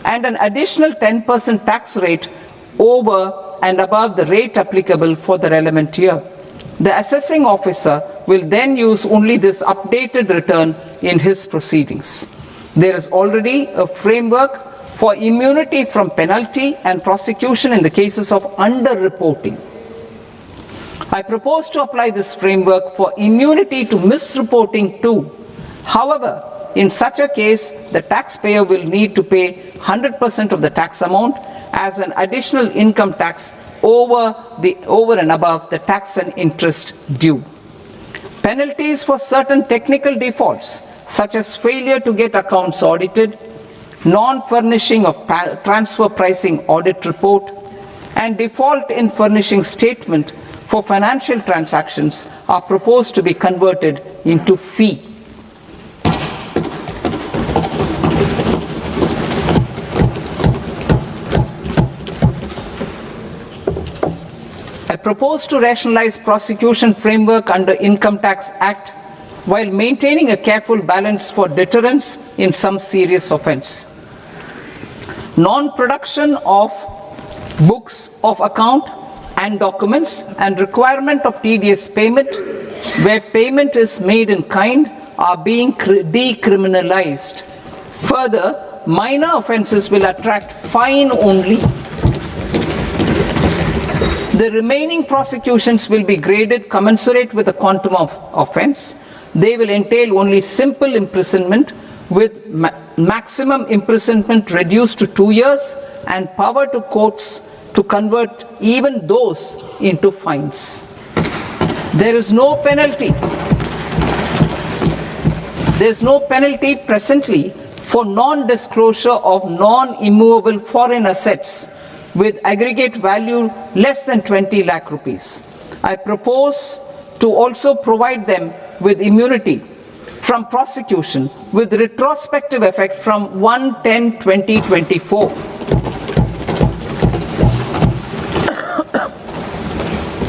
and an additional 10% tax rate over and above the rate applicable for the relevant year. The assessing officer will then use only this updated return in his proceedings. There is already a framework for immunity from penalty and prosecution in the cases of underreporting. I propose to apply this framework for immunity to misreporting too. However, in such a case, the taxpayer will need to pay 100% of the tax amount as an additional income tax over and above the tax and interest due. Penalties for certain technical defaults, such as failure to get accounts audited, non-furnishing of transfer pricing audit report, and default in furnishing statement for financial transactions are proposed to be converted into fee. I propose to rationalize prosecution framework under Income Tax Act while maintaining a careful balance for deterrence in some serious offence. Non-production of books of account and documents and requirement of TDS payment where payment is made in kind are being decriminalized. Further, minor offences will attract fine only. The remaining prosecutions will be graded commensurate with the quantum of offence. They will entail only simple imprisonment with maximum imprisonment reduced to 2 years and power to courts to convert even those into fines. There is no penalty. There is no penalty presently for non-disclosure of non-immovable foreign assets with aggregate value less than 20 lakh rupees. I propose to also provide them with immunity from prosecution with retrospective effect from 1/10/2024.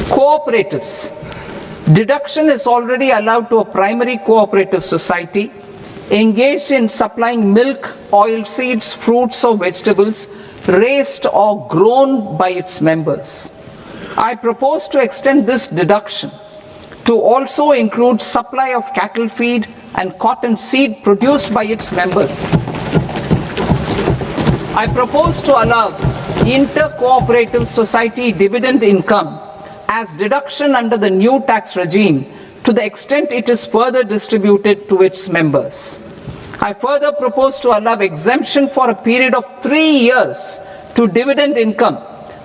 Cooperatives. Deduction is already allowed to a primary cooperative society engaged in supplying milk, oilseeds, fruits or vegetables raised or grown by its members. I propose to extend this deduction to also include supply of cattle feed and cotton seed produced by its members. I propose to allow inter-cooperative society dividend income as deduction under the new tax regime to the extent it is further distributed to its members. I further propose to allow exemption for a period of 3 years to dividend income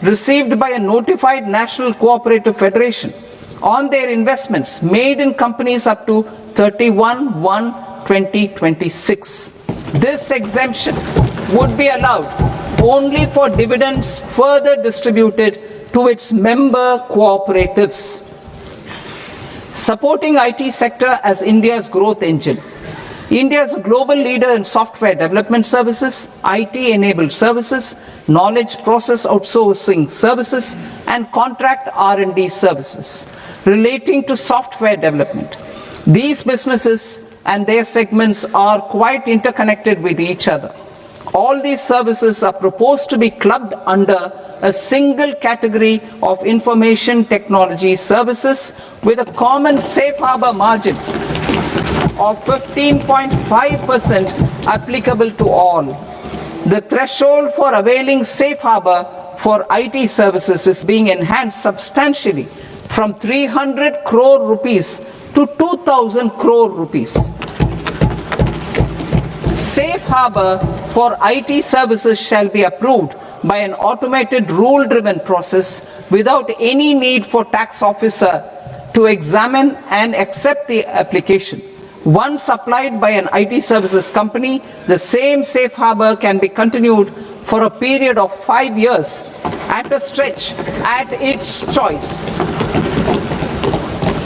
received by a notified national cooperative federation on their investments made in companies up to 31/1/2026. This exemption would be allowed only for dividends further distributed to its member cooperatives. Supporting IT sector as India's growth engine. India is a global leader in software development services, IT-enabled services, knowledge process outsourcing services, and contract R&D services relating to software development. These businesses and their segments are quite interconnected with each other. All these services are proposed to be clubbed under a single category of information technology services with a common safe harbor margin of 15.5% applicable to all. The threshold for availing safe harbor for IT services is being enhanced substantially from 300 crore rupees to 2,000 crore rupees. Safe harbor for IT services shall be approved by an automated rule-driven process without any need for tax officer to examine and accept the application. Once applied by an IT services company, the same safe harbor can be continued for a period of 5 years at a stretch at its choice.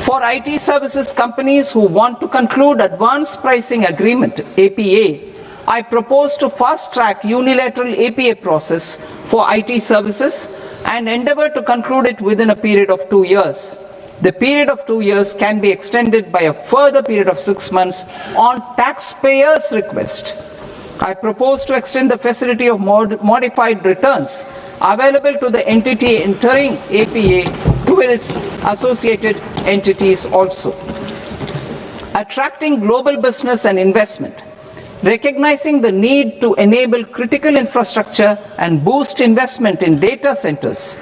For IT services companies who want to conclude advanced pricing agreement, APA, I propose to fast-track unilateral APA process for IT services and endeavor to conclude it within a period of 2 years. The period of 2 years can be extended by a further period of 6 months on taxpayers' request. I propose to extend the facility of modified returns available to the entity entering APA to its associated entities also. Attracting global business and investment. Recognizing the need to enable critical infrastructure and boost investment in data centers,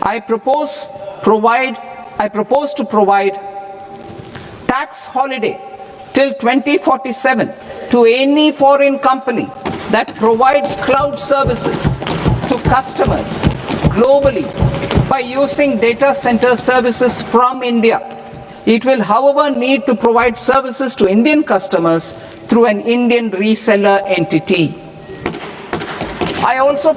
I propose to provide tax holiday till 2047 to any foreign company that provides cloud services to customers globally by using data center services from India. It will, however, need to provide services to Indian customers through an Indian reseller entity. I also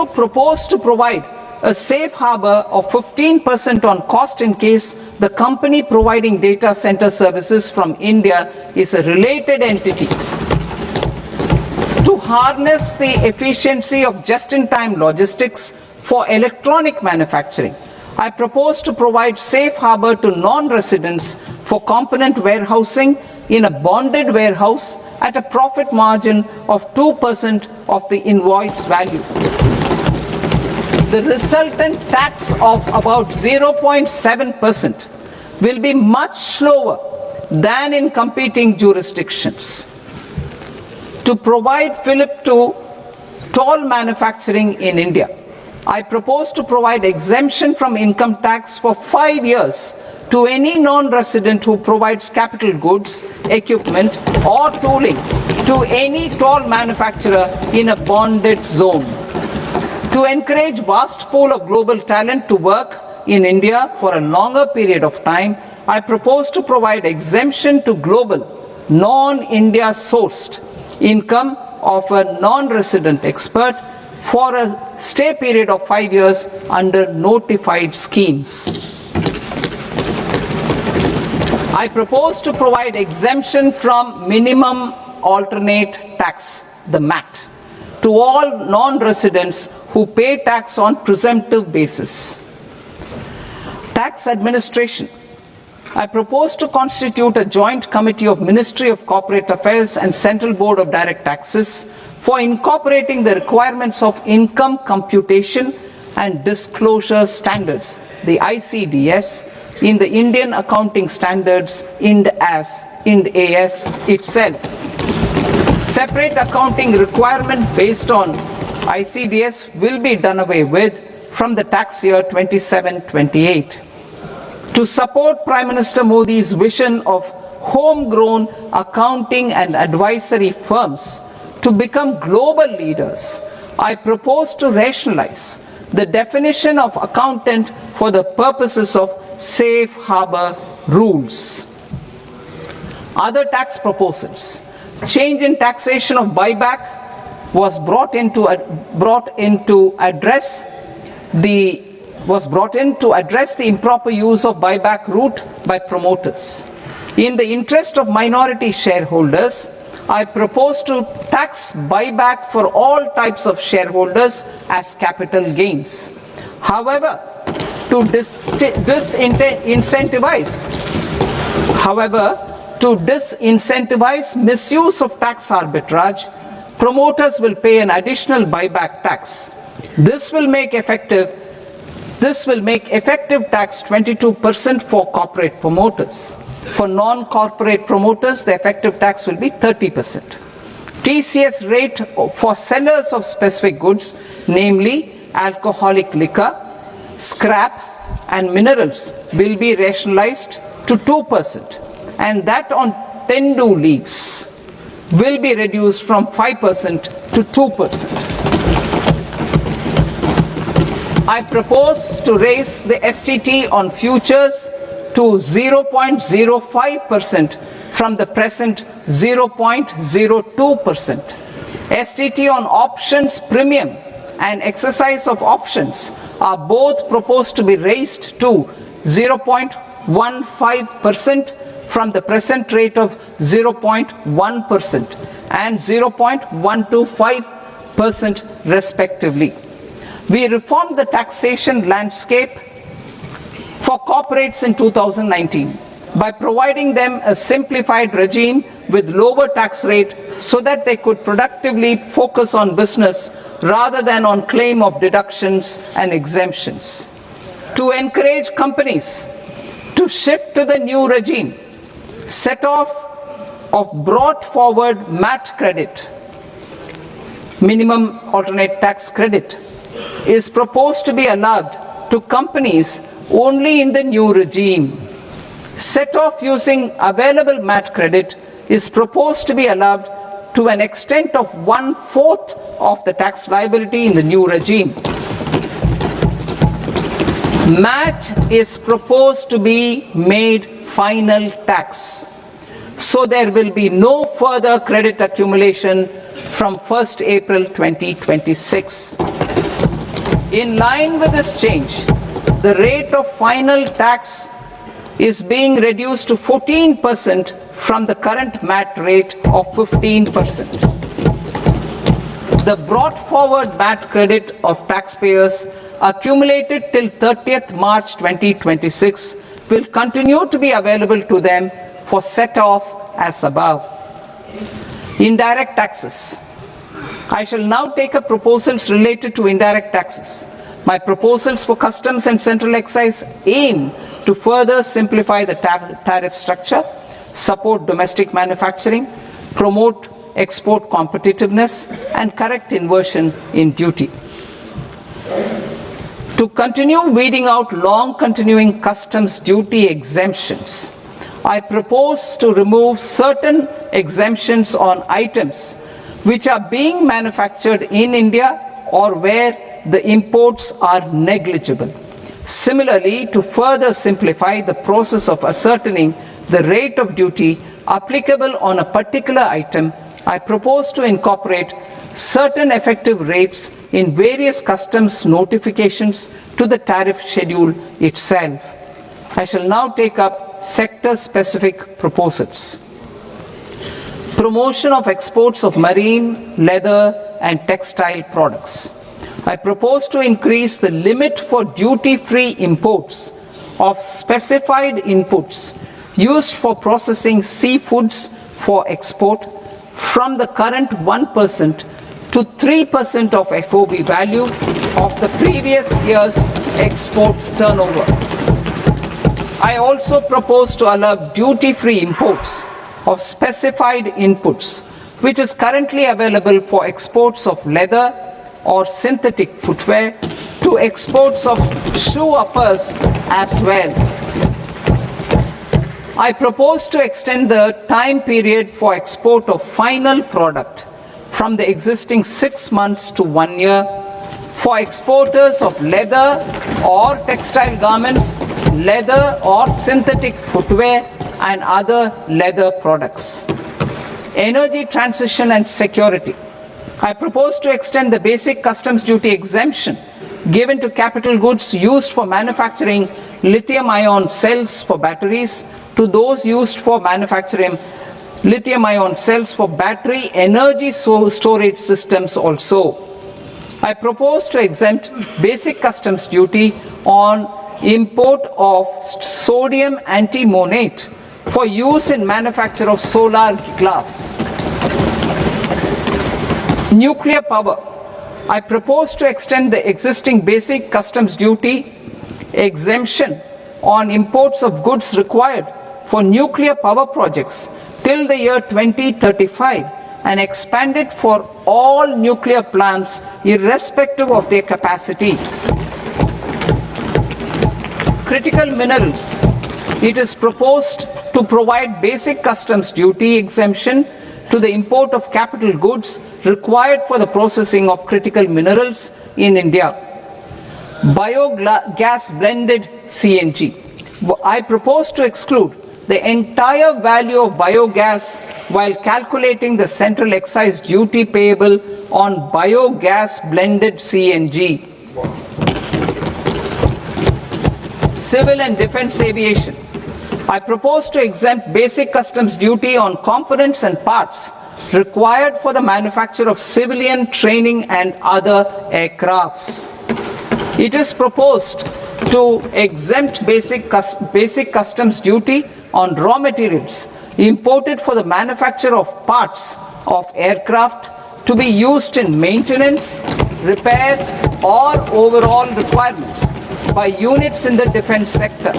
propose to provide a safe harbor of 15% on cost in case the company providing data center services from India is a related entity. To harness the efficiency of just-in-time logistics for electronic manufacturing, I propose to provide safe harbor to non-residents for component warehousing in a bonded warehouse at a profit margin of 2% of the invoice value. The resultant tax of about 0.7% will be much lower than in competing jurisdictions. To provide fillip to toll manufacturing in India, I propose to provide exemption from income tax for 5 years to any non-resident who provides capital goods, equipment, or tooling to any toll manufacturer in a bonded zone. To encourage vast pool of global talent to work in India for a longer period of time, I propose to provide exemption to global, non-India sourced income of a non-resident expert for a stay period of 5 years under notified schemes. I propose to provide exemption from minimum alternate tax, the MAT, to all non-residents who pay tax on presumptive basis. Tax administration. I propose to constitute a joint committee of Ministry of Corporate Affairs and Central Board of Direct Taxes for incorporating the requirements of income computation and disclosure standards, the ICDS, in the Indian Accounting Standards Ind AS itself. Separate accounting requirement based on ICDS will be done away with from the tax year 27-28. To support Prime Minister Modi's vision of homegrown accounting and advisory firms to become global leaders, I propose to rationalize the definition of accountant for the purposes of safe harbor rules. Other tax proposals. Change in taxation of buyback was brought in to address the improper use of buyback route by promoters. In the interest of minority shareholders, I propose to tax buyback for all types of shareholders as capital gains. However, to disincentivize misuse of tax arbitrage, promoters will pay an additional buyback tax. This will make effective tax 22% for corporate promoters. For non-corporate promoters, the effective tax will be 30%. TCS rate for sellers of specific goods, namely alcoholic liquor, scrap and minerals, will be rationalized to 2%, and that on tendu leaves will be reduced from 5% to 2%. I propose to raise the STT on futures to 0.05% from the present 0.02%. STT on options premium and exercise of options are both proposed to be raised to 0.15% from the present rate of 0.1% and 0.125% respectively. We reformed the taxation landscape for corporates in 2019 by providing them a simplified regime with lower tax rate so that they could productively focus on business rather than on claim of deductions and exemptions. To encourage companies to shift to the new regime, set off of brought forward MAT credit, minimum alternate tax credit, is proposed to be allowed to companies only in the new regime. Set off using available MAT credit is proposed to be allowed to an extent of 1/4 of the tax liability in the new regime. MAT is proposed to be made final tax, so there will be no further credit accumulation from 1st April 2026. In line with this change, the rate of final tax is being reduced to 14% from the current MAT rate of 15%. The brought forward MAT credit of taxpayers accumulated till 30th March 2026 will continue to be available to them for set off as above. Indirect taxes. I shall now take up proposals related to indirect taxes. My proposals for customs and central excise aim to further simplify the tariff structure, support domestic manufacturing, promote export competitiveness, and correct inversion in duty. To continue weeding out long continuing customs duty exemptions, I propose to remove certain exemptions on items which are being manufactured in India or where the imports are negligible. Similarly, to further simplify the process of ascertaining the rate of duty applicable on a particular item, I propose to incorporate certain effective rates in various customs notifications to the tariff schedule itself. I shall now take up sector-specific proposals. Promotion of exports of marine, leather, and textile products. I propose to increase the limit for duty-free imports of specified inputs used for processing seafoods for export from the current 1% to 3% of FOB value of the previous year's export turnover. I also propose to allow duty-free imports of specified inputs, which is currently available for exports of leather or synthetic footwear, to exports of shoe uppers as well. I propose to extend the time period for export of final product from the existing 6 months to 1 year for exporters of leather or textile garments, leather or synthetic footwear, and other leather products. Energy transition and security. I propose to extend the basic customs duty exemption given to capital goods used for manufacturing lithium-ion cells for batteries to those used for manufacturing lithium-ion cells for battery energy storage systems also. I propose to exempt basic customs duty on import of sodium antimonate for use in manufacture of solar glass. Nuclear power. I propose to extend the existing basic customs duty exemption on imports of goods required for nuclear power projects till the year 2035 and expand it for all nuclear plants irrespective of their capacity. Critical minerals. It is proposed to provide basic customs duty exemption to the import of capital goods required for the processing of critical minerals in India. Biogas blended CNG. I propose to exclude the entire value of biogas while calculating the central excise duty payable on biogas blended CNG. Civil and defense aviation. I propose to exempt basic customs duty on components and parts required for the manufacture of civilian training and other aircrafts. It is proposed to exempt basic customs duty on raw materials imported for the manufacture of parts of aircraft to be used in maintenance, repair, or overall requirements by units in the defense sector.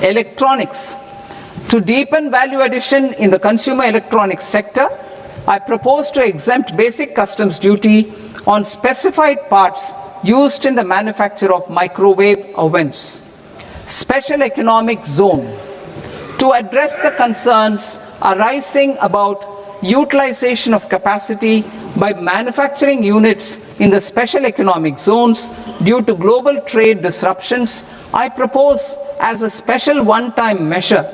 Electronics. To deepen value addition in the consumer electronics sector, I propose to exempt basic customs duty on specified parts used in the manufacture of microwave ovens. Special economic zone. To address the concerns arising about utilization of capacity by manufacturing units in the special economic zones due to global trade disruptions, I propose as a special one-time measure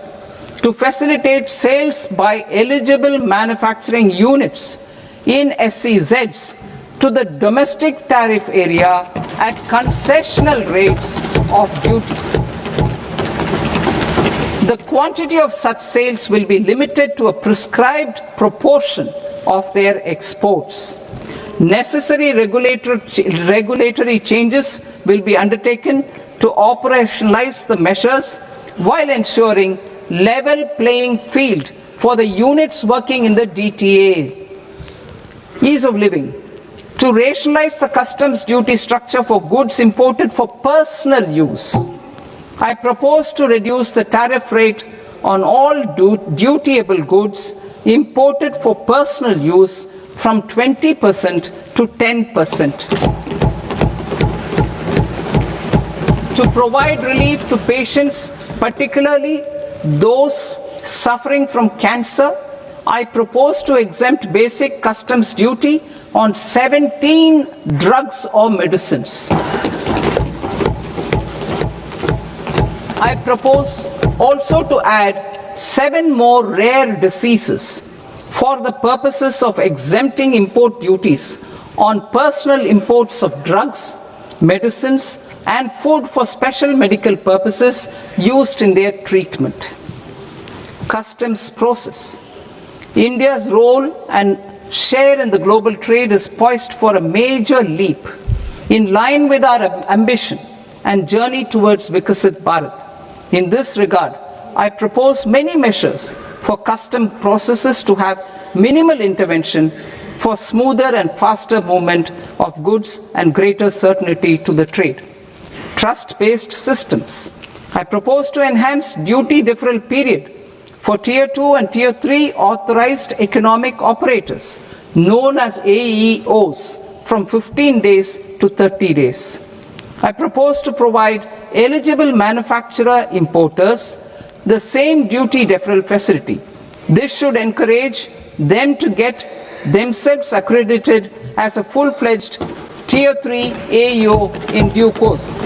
to facilitate sales by eligible manufacturing units in SEZs to the domestic tariff area at concessional rates of duty. The quantity of such sales will be limited to a prescribed proportion of their exports. Necessary regulatory changes will be undertaken to operationalize the measures while ensuring level playing field for the units working in the DTA. Ease of living. To rationalize the customs duty structure for goods imported for personal use, I propose to reduce the tariff rate on all dutiable goods imported for personal use from 20% to 10%. To provide relief to patients, particularly those suffering from cancer, I propose to exempt basic customs duty on 17 drugs or medicines. I propose also to add 7 more rare diseases for the purposes of exempting import duties on personal imports of drugs, medicines, and food for special medical purposes used in their treatment. Customs process. India's role and share in the global trade is poised for a major leap in line with our ambition and journey towards Viksit Bharat. In this regard, I propose many measures for custom processes to have minimal intervention for smoother and faster movement of goods and greater certainty to the trade. Trust-based systems. I propose to enhance duty deferral period for Tier 2 and Tier 3 authorized economic operators, known as AEOs, from 15 days to 30 days. I propose to provide eligible manufacturer importers the same duty deferral facility. This should encourage them to get themselves accredited as a full-fledged Tier 3 AEO in due course.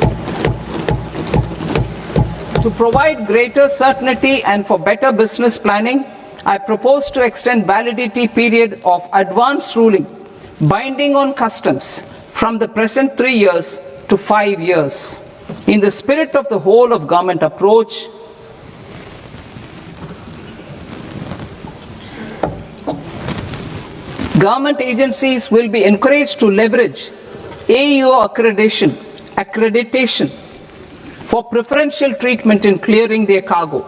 To provide greater certainty and for better business planning, I propose to extend validity period of advance ruling binding on customs from the present 3 years to 5 years. In the spirit of the whole of government approach, Government agencies will be encouraged to leverage AEO accreditation for preferential treatment in clearing their cargo.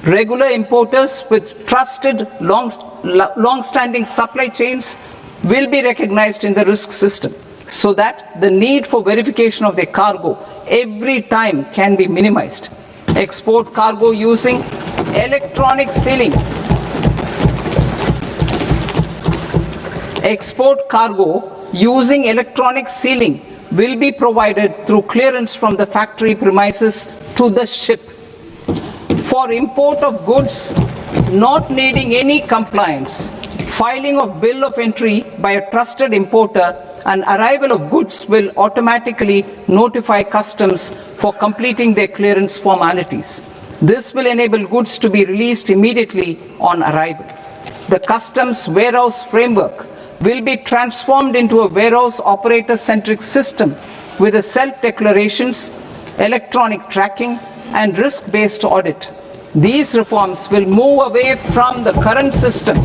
Regular importers with trusted long-standing supply chains will be recognized in the risk system so that the need for verification of their cargo every time can be minimized. Export cargo using electronic sealing. Export cargo using electronic sealing will be provided through clearance from the factory premises to the ship. For import of goods not needing any compliance, filing of bill of entry by a trusted importer and arrival of goods will automatically notify customs for completing their clearance formalities. This will enable goods to be released immediately on arrival. The customs warehouse framework will be transformed into a warehouse operator-centric system with a self-declarations, electronic tracking, and risk-based audit. These reforms will move away from the current system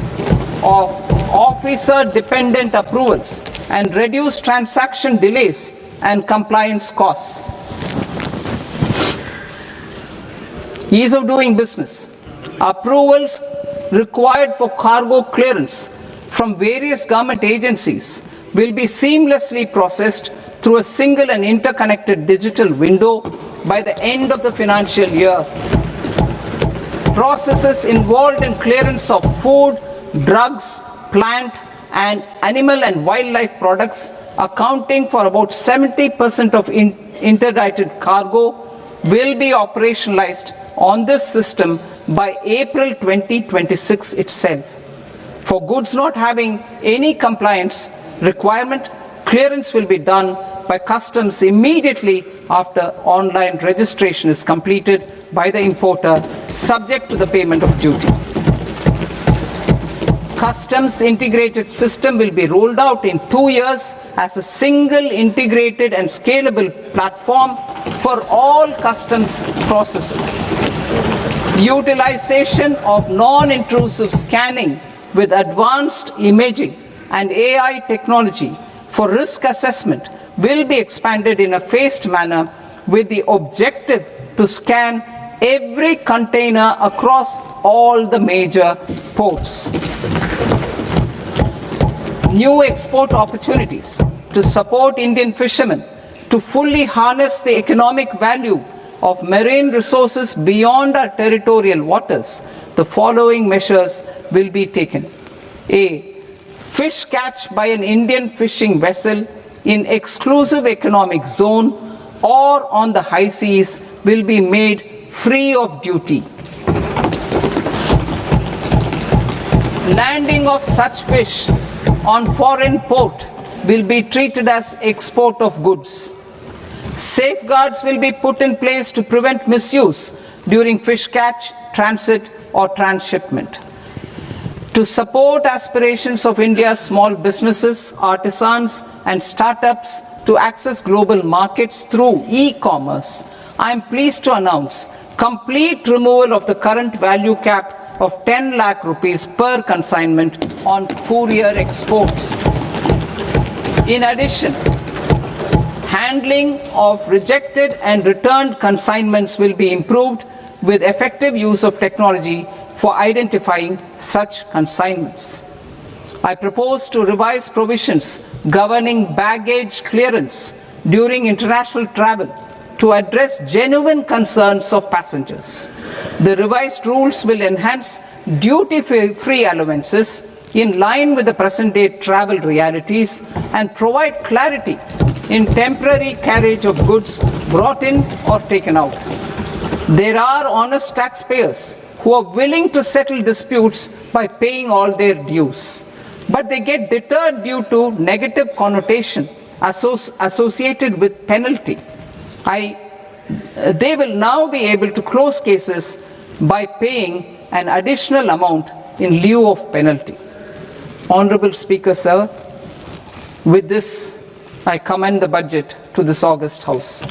of officer-dependent approvals and reduce transaction delays and compliance costs. Ease of doing business. Approvals required for cargo clearance from various government agencies will be seamlessly processed through a single and interconnected digital window by the end of the financial year. Processes involved in clearance of food, drugs, plant, and animal and wildlife products, accounting for about 70% of interdicted cargo, will be operationalized on this system by April 2026 itself. For goods not having any compliance requirement, clearance will be done by customs immediately after online registration is completed by the importer, subject to the payment of duty. Customs integrated system will be rolled out in 2 years as a single integrated and scalable platform for all customs processes. Utilization of non-intrusive scanning with advanced imaging and AI technology for risk assessment will be expanded in a phased manner with the objective to scan every container across all the major ports. New export opportunities to support Indian fishermen to fully harness the economic value of marine resources beyond our territorial waters. The following measures will be taken. A. Fish catch by an Indian fishing vessel in exclusive economic zone or on the high seas will be made free of duty. Landing of such fish on foreign port will be treated as export of goods. Safeguards will be put in place to prevent misuse during fish catch, transit, or transshipment. To support aspirations of India's small businesses, artisans, and startups to access global markets through e-commerce, I am pleased to announce complete removal of the current value cap of 10 lakh rupees per consignment on courier exports. In addition, handling of rejected and returned consignments will be improved with effective use of technology for identifying such consignments. I propose to revise provisions governing baggage clearance during international travel to address genuine concerns of passengers. The revised rules will enhance duty-free allowances in line with the present-day travel realities and provide clarity in temporary carriage of goods brought in or taken out. There are honest taxpayers who are willing to settle disputes by paying all their dues, but they get deterred due to negative connotation associated with penalty. They will now be able to close cases by paying an additional amount in lieu of penalty. Honorable Speaker, sir, with this I commend the budget to this august House.